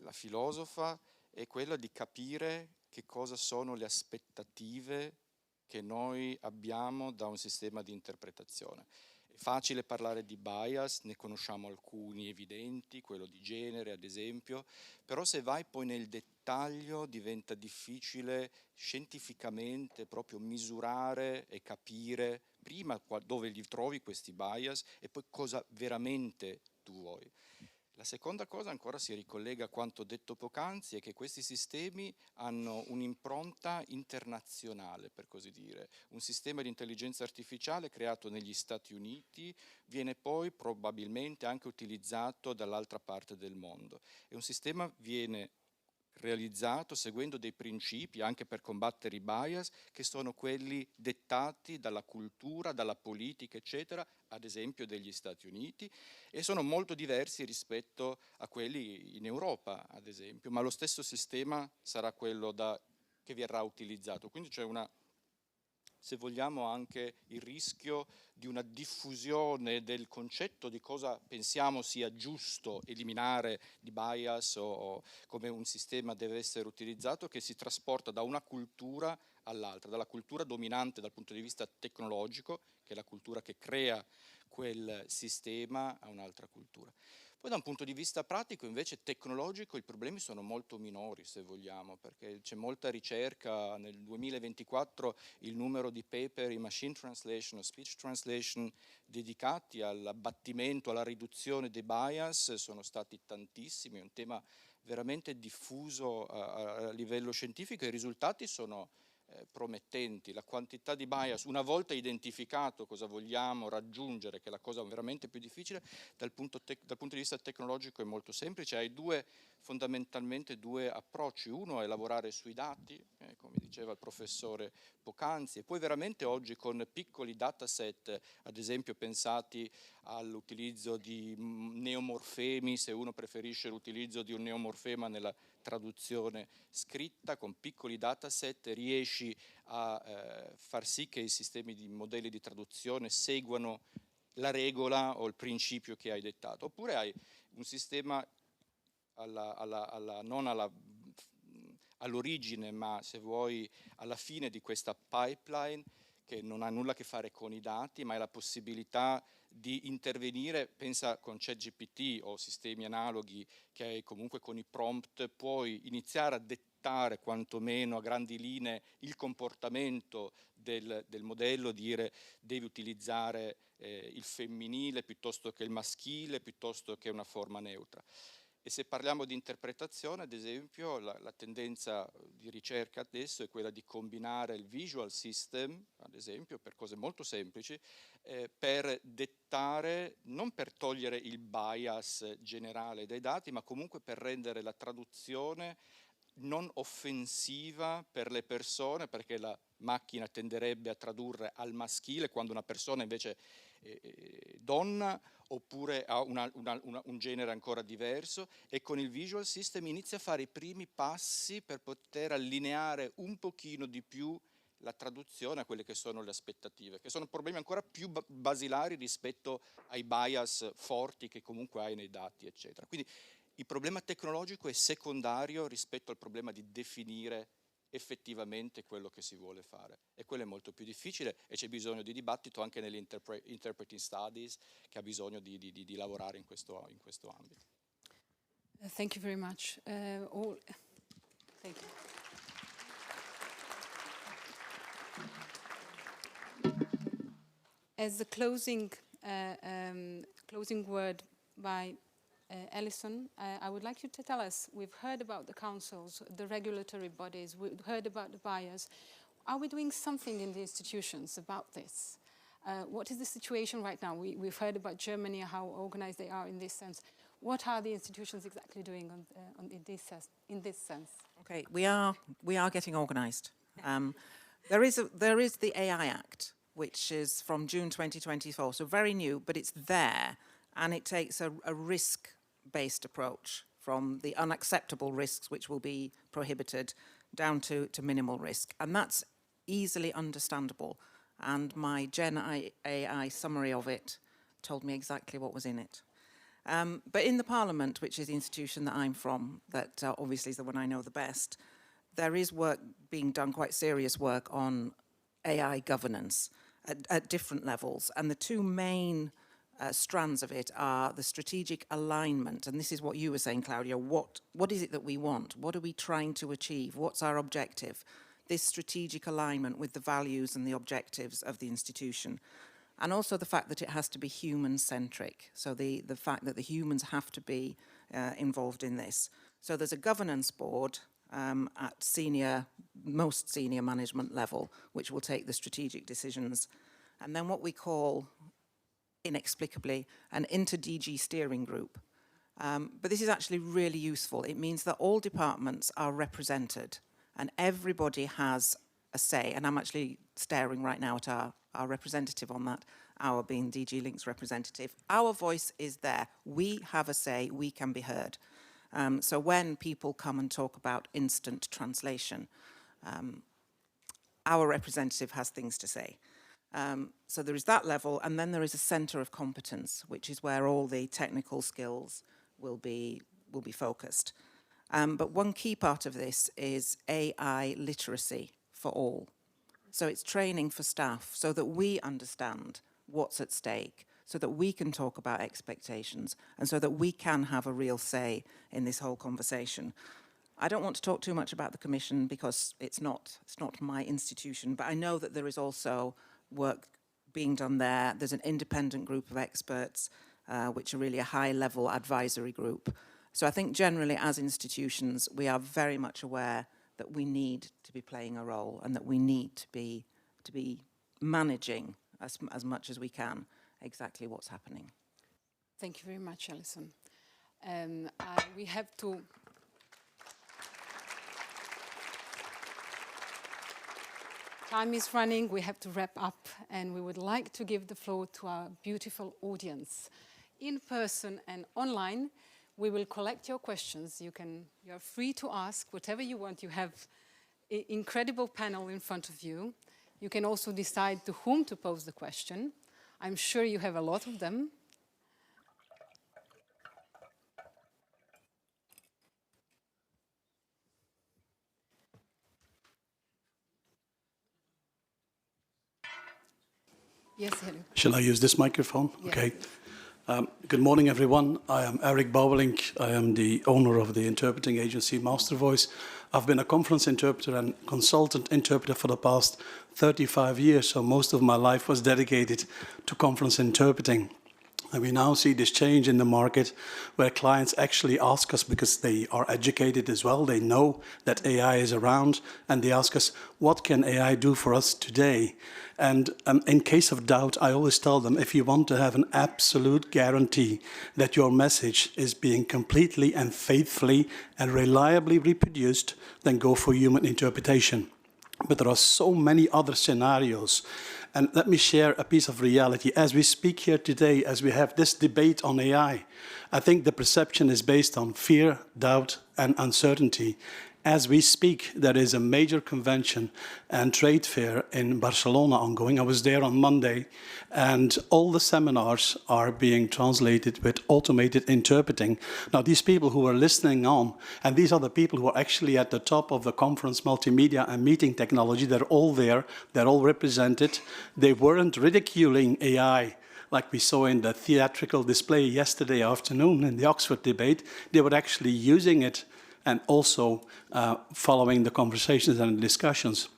la filosofa, è quella di capire che cosa sono le aspettative che noi abbiamo da un sistema di interpretazione. È facile parlare di bias, ne conosciamo alcuni evidenti, quello di genere ad esempio, però se vai poi nel dettaglio diventa difficile scientificamente proprio misurare e capire prima dove li trovi questi bias e poi cosa veramente tu vuoi. La seconda cosa ancora si ricollega a quanto detto poc'anzi, è che questi sistemi hanno un'impronta internazionale, per così dire. Un sistema di intelligenza artificiale creato negli Stati Uniti viene poi probabilmente anche utilizzato dall'altra parte del mondo. E un sistema viene realizzato seguendo dei principi anche per combattere i bias che sono quelli dettati dalla cultura, dalla politica eccetera, ad esempio degli Stati Uniti, e sono molto diversi rispetto a quelli in Europa ad esempio, ma lo stesso sistema sarà quello che verrà utilizzato, quindi c'è una, se vogliamo, anche il rischio di una diffusione del concetto di cosa pensiamo sia giusto eliminare di bias o come un sistema deve essere utilizzato, che si trasporta da una cultura all'altra, dalla cultura dominante dal punto di vista tecnologico, che è la cultura che crea quel sistema, a un'altra cultura. Poi da un punto di vista pratico, invece tecnologico, i problemi sono molto minori, se vogliamo, perché c'è molta ricerca. Nel 2024 il numero di paper in machine translation o speech translation dedicati all'abbattimento, alla riduzione dei bias sono stati tantissimi, è un tema veramente diffuso a livello scientifico e i risultati sono promettenti. La quantità di bias, una volta identificato cosa vogliamo raggiungere, che è la cosa veramente più difficile, dal punto di vista tecnologico è molto semplice. Hai fondamentalmente due approcci. Uno è lavorare sui dati, come diceva il professore poc'anzi, e poi veramente oggi con piccoli dataset, ad esempio pensati all'utilizzo di neomorfemi, se uno preferisce l'utilizzo di un neomorfema nella traduzione scritta, con piccoli dataset riesci a far sì che i sistemi di modelli di traduzione seguano la regola o il principio che hai dettato. Oppure hai un sistema non all'origine, ma se vuoi alla fine di questa pipeline, che non ha nulla a che fare con i dati, ma è la possibilità di intervenire, pensa con ChatGPT o sistemi analoghi, che comunque con i prompt puoi iniziare a dettare quantomeno a grandi linee il comportamento del modello, dire devi utilizzare il femminile piuttosto che il maschile, piuttosto che una forma neutra. E se parliamo di interpretazione, ad esempio, la tendenza di ricerca adesso è quella di combinare il visual system, ad esempio, per cose molto semplici, per dettare, non per togliere il bias generale dai dati, ma comunque per rendere la traduzione non offensiva per le persone, perché la macchina tenderebbe a tradurre al maschile quando una persona invece è donna, oppure ha un genere ancora diverso, e con il visual system inizia a fare i primi passi per poter allineare un pochino di più la traduzione a quelle che sono le aspettative, che sono problemi ancora più basilari rispetto ai bias forti che comunque hai nei dati, eccetera. Quindi il problema tecnologico è secondario rispetto al problema di definire effettivamente quello che si vuole fare, e quello è molto più difficile e c'è bisogno di dibattito anche nelle interpreting studies, che ha bisogno di lavorare in questo ambito. Thank you very much. Thank you. As the closing word by Alison, I would like you to tell us, we've heard about the councils, the regulatory bodies, we've heard about the buyers. Are we doing something in the institutions about this? What is the situation right now? We've heard about Germany, how organized they are in this sense. What are the institutions exactly doing in this sense? Okay, we are getting organised. There is the AI Act, which is from June 2024, so very new, but it's there, and it takes a risk-based approach from the unacceptable risks, which will be prohibited, down to minimal risk, and that's easily understandable. And my Gen AI summary of it told me exactly what was in it. But in the Parliament, which is the institution that I'm from, that obviously is the one I know the best, there is work being done, quite serious work on AI governance. at different levels. And the two main strands of it are the strategic alignment, and this is what you were saying, Claudio. What is it that we want? What are we trying to achieve? What's our objective? This strategic alignment with the values and the objectives of the institution. And also the fact that it has to be human-centric, so the fact that the humans have to be involved in this. So there's a governance board at most senior management level, which will take the strategic decisions. And then what we call, inexplicably, an inter-DG steering group. But this is actually really useful. It means that all departments are represented and everybody has a say. And I'm actually staring right now at our representative on that, our being DG Link's representative. Our voice is there. We have a say. We can be heard. So when people come and talk about instant translation, our representative has things to say. So there is that level, and then there is a centre of competence, which is where all the technical skills will be focused. But one key part of this is AI literacy for all. So it's training for staff so that we understand what's at stake, so that we can talk about expectations, and so that we can have a real say in this whole conversation. I don't want to talk too much about the Commission because it's not my institution, but I know that there is also work being done there. There's an independent group of experts, which are really a high-level advisory group. So I think generally as institutions, we are very much aware that we need to be playing a role and that we need to be managing as much as we can exactly what's happening. Thank you very much, Alison. We have to... Time is running, we have to wrap up, and we would like to give the floor to our beautiful audience. In person and online, we will collect your questions. You're free to ask whatever you want. You have an incredible panel in front of you. You can also decide to whom to pose the question. I'm sure you have a lot of them. Yes, hello. Shall I use this microphone? Yeah. Okay. Good morning, everyone. I am Eric Bouwelink. I am the owner of the interpreting agency Master Voice. I've been a conference interpreter and consultant interpreter for the past 35 years, so most of my life was dedicated to conference interpreting. And we now see this change in the market where clients actually ask us, because they are educated as well, they know that AI is around, and they ask us, what can AI do for us today? And in case of doubt, I always tell them, if you want to have an absolute guarantee that your message is being completely and faithfully and reliably reproduced, then go for human interpretation. But there are so many other scenarios. And let me share a piece of reality. As we speak here today, as we have this debate on AI, I think the perception is based on fear, doubt, and uncertainty. As we speak, there is a major convention and trade fair in Barcelona ongoing. I was there on Monday, and all the seminars are being translated with automated interpreting. Now, these people who are listening on, and these are the people who are actually at the top of the conference, multimedia and meeting technology, they're all there, they're all represented. They weren't ridiculing AI like we saw in the theatrical display yesterday afternoon in the Oxford debate. They were actually using it and also following the conversations and discussions.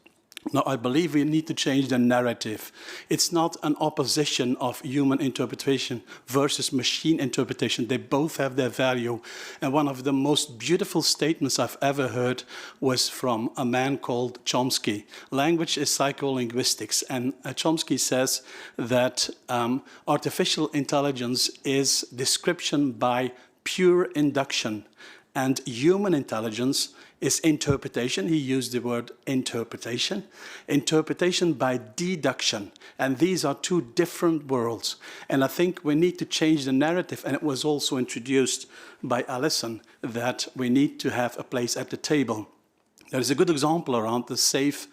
Now, I believe we need to change the narrative. It's not an opposition of human interpretation versus machine interpretation. They both have their value. And one of the most beautiful statements I've ever heard was from a man called Chomsky. Language is psycholinguistics. And Chomsky says that artificial intelligence is description by pure induction. And human intelligence is interpretation. He used the word interpretation. Interpretation by deduction. And these are two different worlds. And I think we need to change the narrative. And it was also introduced by Alison that we need to have a place at the table. There is a good example around the safe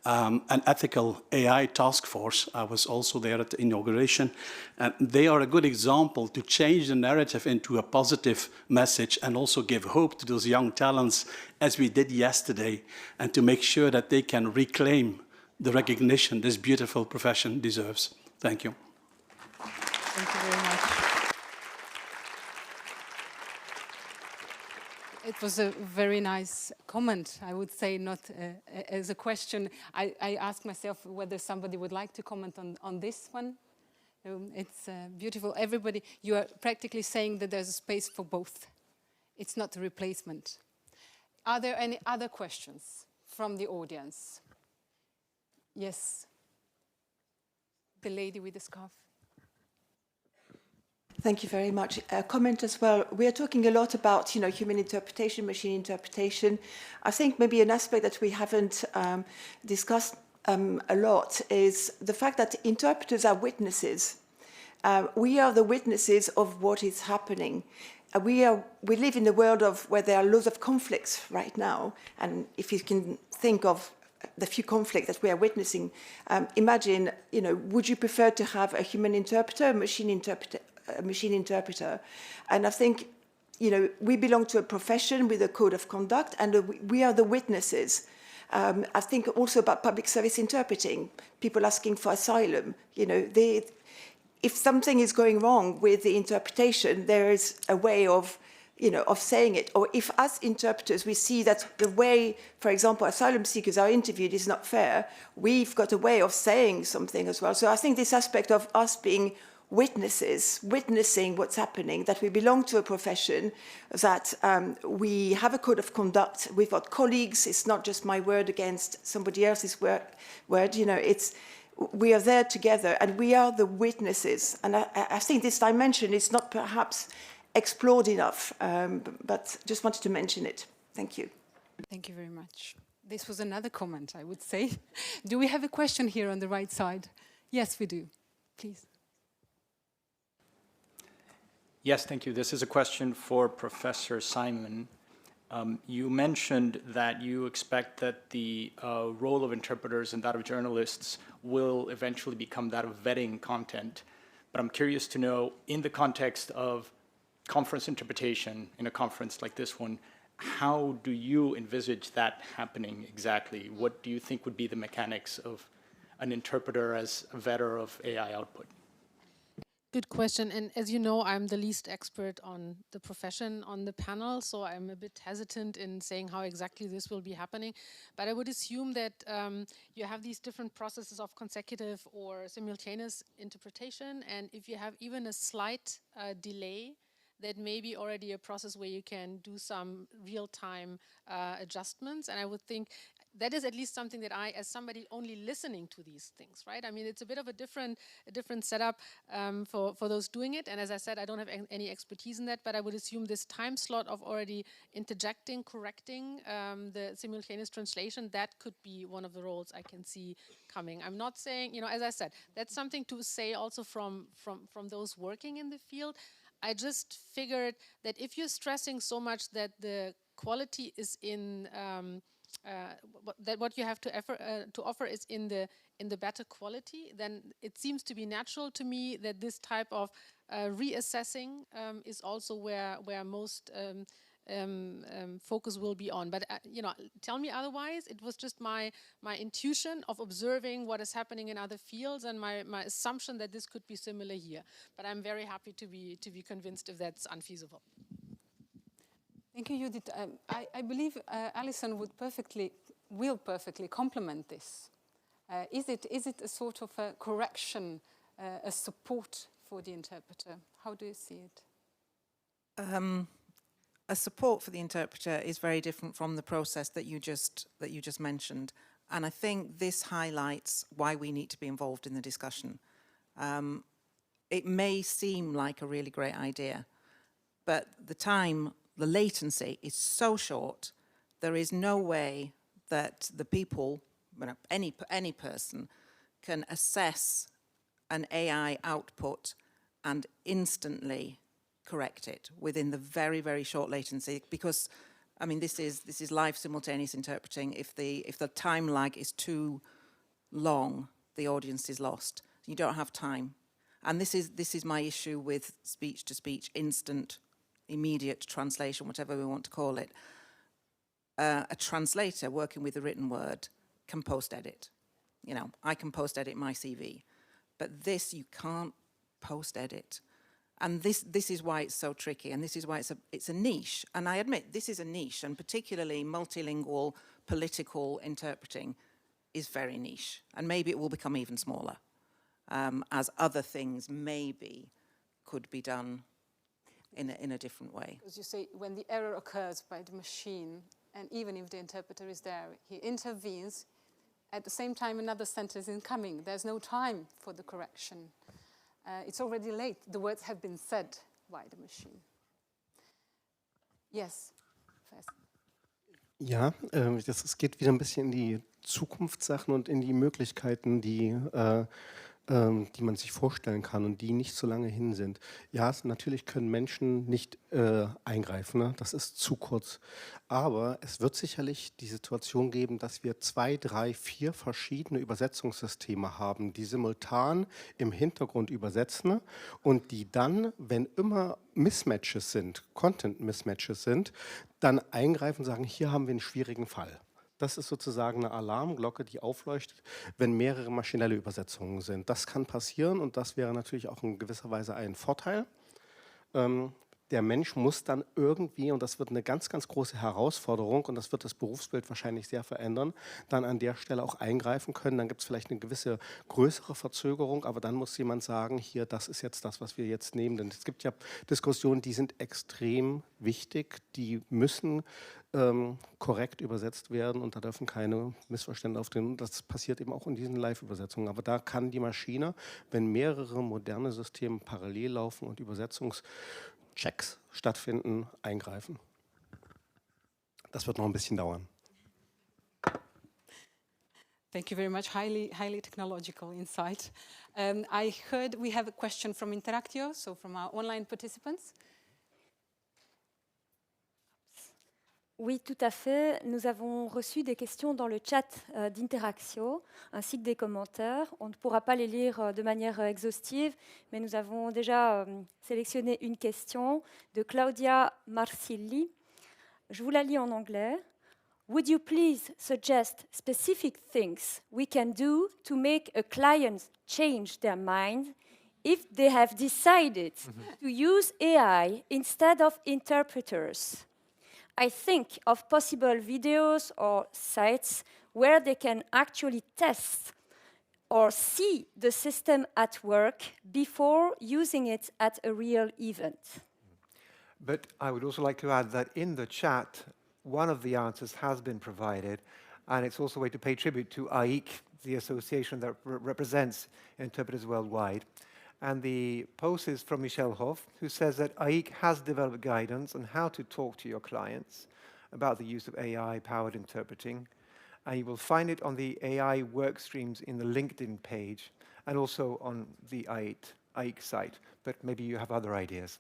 and ethical AI task force. I was also there at the inauguration. And they are a good example to change the narrative into a positive message and also give hope to those young talents, as we did yesterday, and to make sure that they can reclaim the recognition this beautiful profession deserves. Thank you. Thank you very much. It was a very nice comment, I would say, not as a question. I asked myself whether somebody would like to comment on this one. It's beautiful. Everybody, you are practically saying that there's a space for both. It's not a replacement. Are there any other questions from the audience? Yes. The lady with the scarf. Thank you very much. A comment as well. We are talking a lot about, human interpretation, machine interpretation. I think maybe an aspect that we haven't discussed a lot is the fact that interpreters are witnesses. We are the witnesses of what is happening. We live in a world where there are lots of conflicts right now, and if you can think of the few conflicts that we are witnessing, imagine, would you prefer to have a human interpreter, a machine interpreter? And I think, we belong to a profession with a code of conduct, and we are the witnesses. I think also about public service interpreting, people asking for asylum, if something is going wrong with the interpretation, there is a way of saying it. Or if as interpreters we see that the way, for example, asylum seekers are interviewed is not fair, we've got a way of saying something as well. So I think this aspect of us being witnesses, witnessing what's happening, that we belong to a profession, that we have a code of conduct, we've got colleagues, it's not just my word against somebody else's word, we are there together and we are the witnesses. And I think this dimension is not perhaps explored enough, but just wanted to mention it. Thank you. Thank you very much. This was another comment, I would say. Do we have a question here on the right side? Yes, we do. Please. Yes, thank you. This is a question for Professor Simon. You mentioned that you expect that the role of interpreters and that of journalists will eventually become that of vetting content. But I'm curious to know, in the context of conference interpretation, in a conference like this one, how do you envisage that happening exactly? What do you think would be the mechanics of an interpreter as a vetter of AI output? Good question. And as you know, I'm the least expert on the profession on the panel, so I'm a bit hesitant in saying how exactly this will be happening. But I would assume that you have these different processes of consecutive or simultaneous interpretation. And if you have even a slight delay, that may be already a process where you can do some real-time adjustments. And I would think that is at least something that I, as somebody only listening to these things, right? I mean, it's a bit of a different setup for those doing it. And as I said, I don't have any expertise in that, but I would assume this time slot of already interjecting, correcting the simultaneous translation, that could be one of the roles I can see coming. I'm not saying, as I said, that's something to say also from those working in the field. I just figured that if you're stressing so much that the quality is in that what you have to offer is in the better quality, then it seems to be natural to me that this type of reassessing is also where most focus will be on. But tell me otherwise. It was just my intuition of observing what is happening in other fields and my assumption that this could be similar here. But I'm very happy to be convinced if that's unfeasible. Thank you, Judith. I believe Alison will perfectly complement this. Is it a sort of a correction, a support for the interpreter? How do you see it? A support for the interpreter is very different from the process that you just mentioned, and I think this highlights why we need to be involved in the discussion. It may seem like a really great idea, but the latency is so short. There is no way that the people, any person, can assess an AI output and instantly correct it within the very, very short latency. Because, I mean, this is live simultaneous interpreting. If the time lag is too long, the audience is lost. You don't have time, and this is my issue with speech-to-speech, instant, immediate translation, whatever we want to call it. A translator working with the written word can post-edit. You know, I can post-edit my CV, but this you can't post-edit. And this is why it's so tricky, and this is why it's a niche. And I admit, this is a niche, and particularly multilingual political interpreting is very niche. And maybe it will become even smaller, as other things maybe could be done in a different way. As you say, when the error occurs by the machine, and even if the interpreter is there, he intervenes. At the same time, another sentence is coming. There's no time for the correction. It's already late. The words have been said by the machine. Yes. First. Ja, es geht wieder ein bisschen in die Zukunftssachen und in die Möglichkeiten, die man sich vorstellen kann und die nicht so lange hin sind. Ja, natürlich können Menschen nicht eingreifen, ne? Das ist zu kurz. Aber es wird sicherlich die Situation geben, dass wir 2, 3, 4 verschiedene Übersetzungssysteme haben, die simultan im Hintergrund übersetzen und die dann, wenn immer Mismatches sind, Content-Mismatches sind, dann eingreifen und sagen, hier haben wir einen schwierigen Fall. Das ist sozusagen eine Alarmglocke, die aufleuchtet, wenn mehrere maschinelle Übersetzungen sind. Das kann passieren und das wäre natürlich auch in gewisser Weise ein Vorteil. Der Mensch muss dann irgendwie, und das wird eine ganz, ganz große Herausforderung und das wird das Berufsbild wahrscheinlich sehr verändern, dann an der Stelle auch eingreifen können. Dann gibt es vielleicht eine gewisse größere Verzögerung, aber dann muss jemand sagen, hier, das ist jetzt das, was wir jetzt nehmen. Denn es gibt ja Diskussionen, die sind extrem wichtig, die müssen korrekt übersetzt werden und da dürfen keine Missverständnisse auftreten. Das passiert eben auch in diesen Live-Übersetzungen. Aber da kann die Maschine, wenn mehrere moderne Systeme parallel laufen und Übersetzungschecks stattfinden, eingreifen. Das wird noch ein bisschen dauern. Thank you very much. Highly technological insight. I heard we have a question from Interactio, so from our online participants. Oui, tout à fait. Nous avons reçu des questions dans le chat d'Interaxio, ainsi que des commentaires. On ne pourra pas les lire de manière exhaustive, mais nous avons déjà sélectionné une question de Claudia Marsilli. Je vous la lis en anglais. Would you please suggest specific things we can do to make a client change their mind if they have decided to use AI instead of interpreters? I think of possible videos or sites where they can actually test or see the system at work before using it at a real event. But I would also like to add that in the chat, one of the answers has been provided, and it's also a way to pay tribute to AIC, the association that represents interpreters worldwide. And the post is from Michel Hoff, who says that AIC has developed guidance on how to talk to your clients about the use of AI-powered interpreting. And you will find it on the AI work streams in the LinkedIn page and also on the AIC site. But maybe you have other ideas.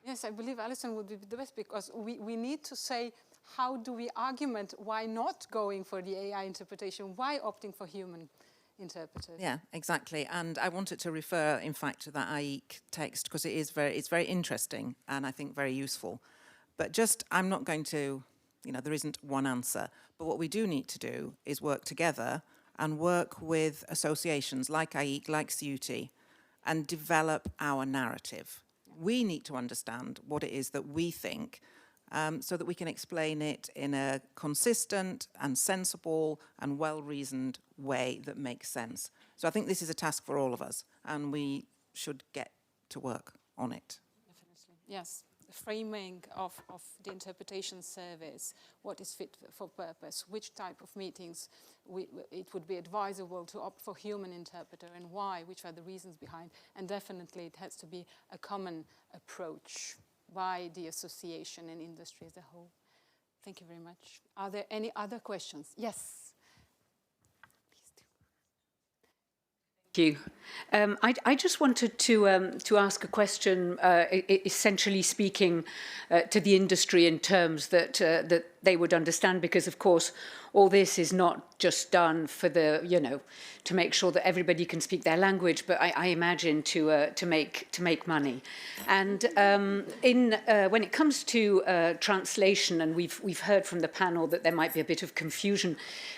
Yes, I believe Alison would be the best because we need to say, how do we argument why not going for the AI interpretation, why opting for human interpreters? Yeah, exactly. And I wanted to refer, in fact, to that AIC text because it's very interesting and I think very useful. But just, I'm not going to, there isn't one answer. But what we do need to do is work together and work with associations like AIC, like CUT, and develop our narrative. We need to understand what it is that we think so that we can explain it in a consistent and sensible and well-reasoned way that makes sense. So I think this is a task for all of us, and we should get to work on it. Definitely, yes. The framing of the interpretation service, what is fit for purpose, which type of meetings it would be advisable to opt for human interpreter and why, which are the reasons behind, and definitely it has to be a common approach by the association and industry as a whole. Thank you very much. Are there any other questions? Yes. Thank you. I just wanted to ask a question, essentially speaking to the industry in terms that they would understand, because of course all this is not just done for the, to make sure that everybody can speak their language, but I imagine to make money. And when it comes to translation, and we've heard from the panel that there might be a bit of confusion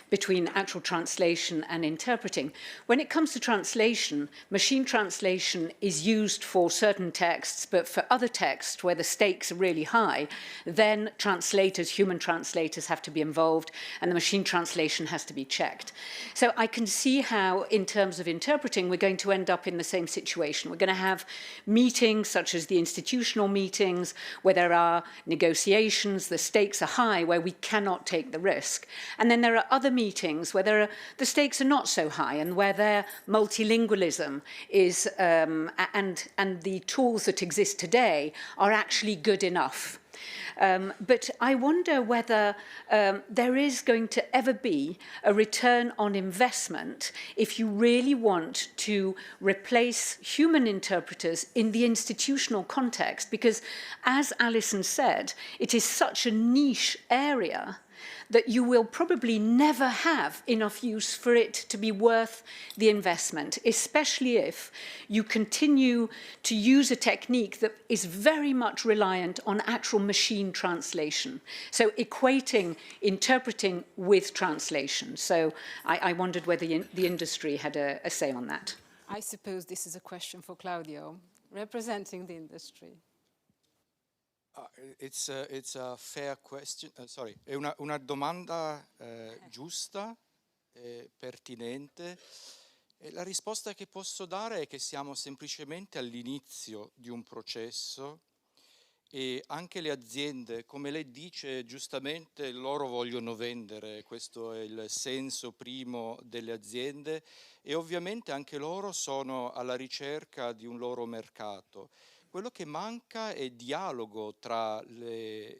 between actual translation and interpreting. When it comes to translation, machine translation is used for certain texts, but for other texts where the stakes are really high, then translators, human translators, have to be involved, and the machine translation has to be checked. So I can see how, in terms of interpreting, we're going to end up in the same situation. We're going to have meetings such as the institutional meetings where there are negotiations, the stakes are high, where we cannot take the risk. And then there are other meetings where the stakes are not so high, and where their multilingualism is, and the tools that exist today are actually good enough. But I wonder whether there is going to ever be a return on investment if you really want to replace human interpreters in the institutional context, because, as Alison said, it is such a niche area that you will probably never have enough use for it to be worth the investment, especially if you continue to use a technique that is very much reliant on actual machine translation. So equating interpreting with translation. So I wondered whether the industry had a say on that. I suppose this is a question for Claudio, representing the industry. It's a fair question, sorry, è una domanda giusta, pertinente. E la risposta che posso dare è che siamo semplicemente all'inizio di un processo, e anche le aziende, come lei dice giustamente, loro vogliono vendere, questo è il senso primo delle aziende, e ovviamente anche loro sono alla ricerca di un loro mercato. Quello che manca è dialogo tra le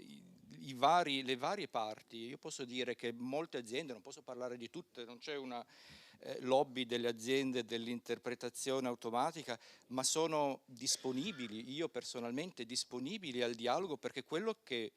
varie parti. Io posso dire che molte aziende, non posso parlare di tutte, non c'è una lobby delle aziende dell'interpretazione automatica, ma sono disponibili, io personalmente disponibili al dialogo, perché quello che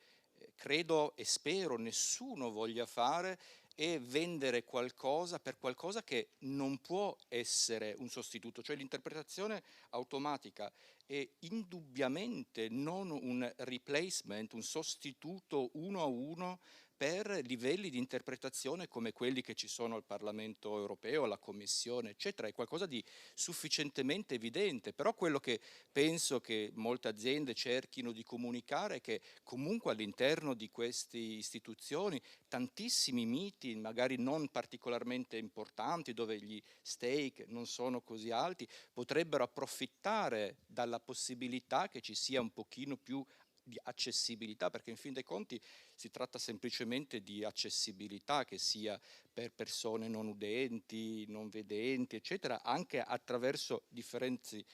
credo e spero nessuno voglia fare è vendere qualcosa per qualcosa che non può essere un sostituto. Cioè l'interpretazione automatica è indubbiamente non un replacement, un sostituto uno a uno per livelli di interpretazione come quelli che ci sono al Parlamento europeo, alla Commissione, eccetera. È qualcosa di sufficientemente evidente, però quello che penso che molte aziende cerchino di comunicare è che comunque all'interno di queste istituzioni tantissimi miti, magari non particolarmente importanti, dove gli stake non sono così alti, potrebbero approfittare dalla possibilità che ci sia un pochino più di accessibilità, perché in fin dei conti si tratta semplicemente di accessibilità, che sia per persone non udenti, non vedenti, eccetera, anche attraverso differenti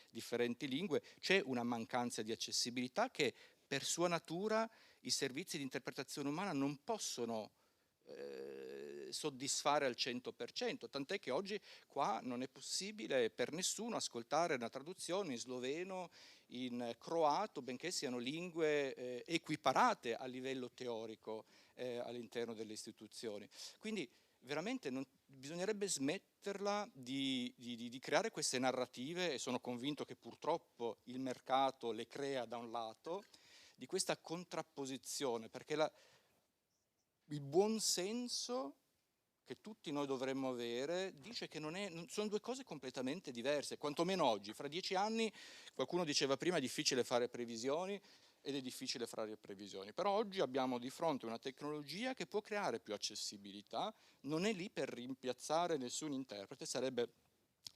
lingue. C'è una mancanza di accessibilità che per sua natura i servizi di interpretazione umana non possono soddisfare al 100%, tant'è che oggi qua non è possibile per nessuno ascoltare una traduzione in sloveno, in croato, benché siano lingue equiparate a livello teorico all'interno delle istituzioni. Quindi veramente bisognerebbe smetterla di creare queste narrative, e sono convinto che purtroppo il mercato le crea da un lato, di questa contrapposizione, perché il buon senso che tutti noi dovremmo avere dice che sono due cose completamente diverse, quantomeno oggi. Fra 10 anni, qualcuno diceva prima, è difficile fare previsioni, ed è difficile fare previsioni, però oggi abbiamo di fronte una tecnologia che può creare più accessibilità, non è lì per rimpiazzare nessun interprete, sarebbe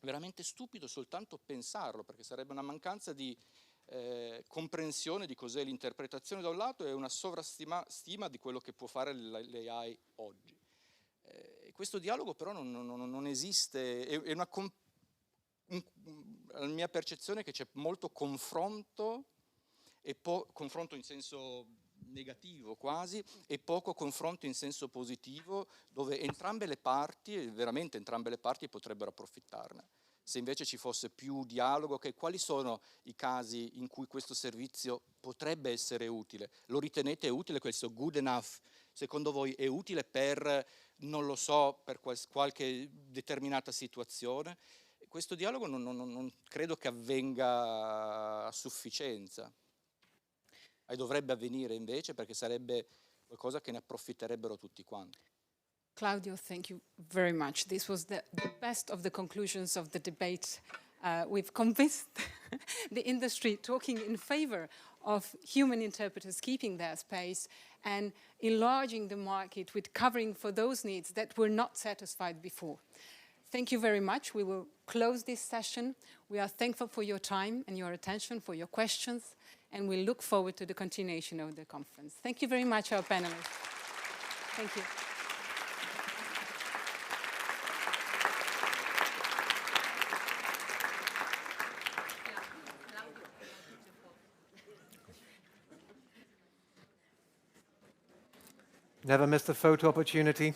veramente stupido soltanto pensarlo, perché sarebbe una mancanza di comprensione di cos'è l'interpretazione da un lato e una sovrastima di quello che può fare l'AI oggi. Questo dialogo però non esiste, è la mia percezione è che c'è molto confronto, confronto in senso negativo quasi, e poco confronto in senso positivo, dove entrambe le parti, veramente entrambe le parti, potrebbero approfittarne. se invece ci fosse più dialogo, quali sono i casi in cui questo servizio potrebbe essere utile? Lo ritenete utile questo good enough? Secondo voi è utile per, non lo so, per qualche determinata situazione? Questo dialogo non credo che avvenga a sufficienza. E dovrebbe avvenire invece, perché sarebbe qualcosa che ne approfitterebbero tutti quanti. Claudio, thank you very much. This was the best of the conclusions of the debate. We've convinced the industry talking in favor of human interpreters keeping their space and enlarging the market with covering for those needs that were not satisfied before. Thank you very much. We will close this session. We are thankful for your time and your attention, for your questions, and we look forward to the continuation of the conference. Thank you very much, our panelists. Thank you. Never missed a photo opportunity.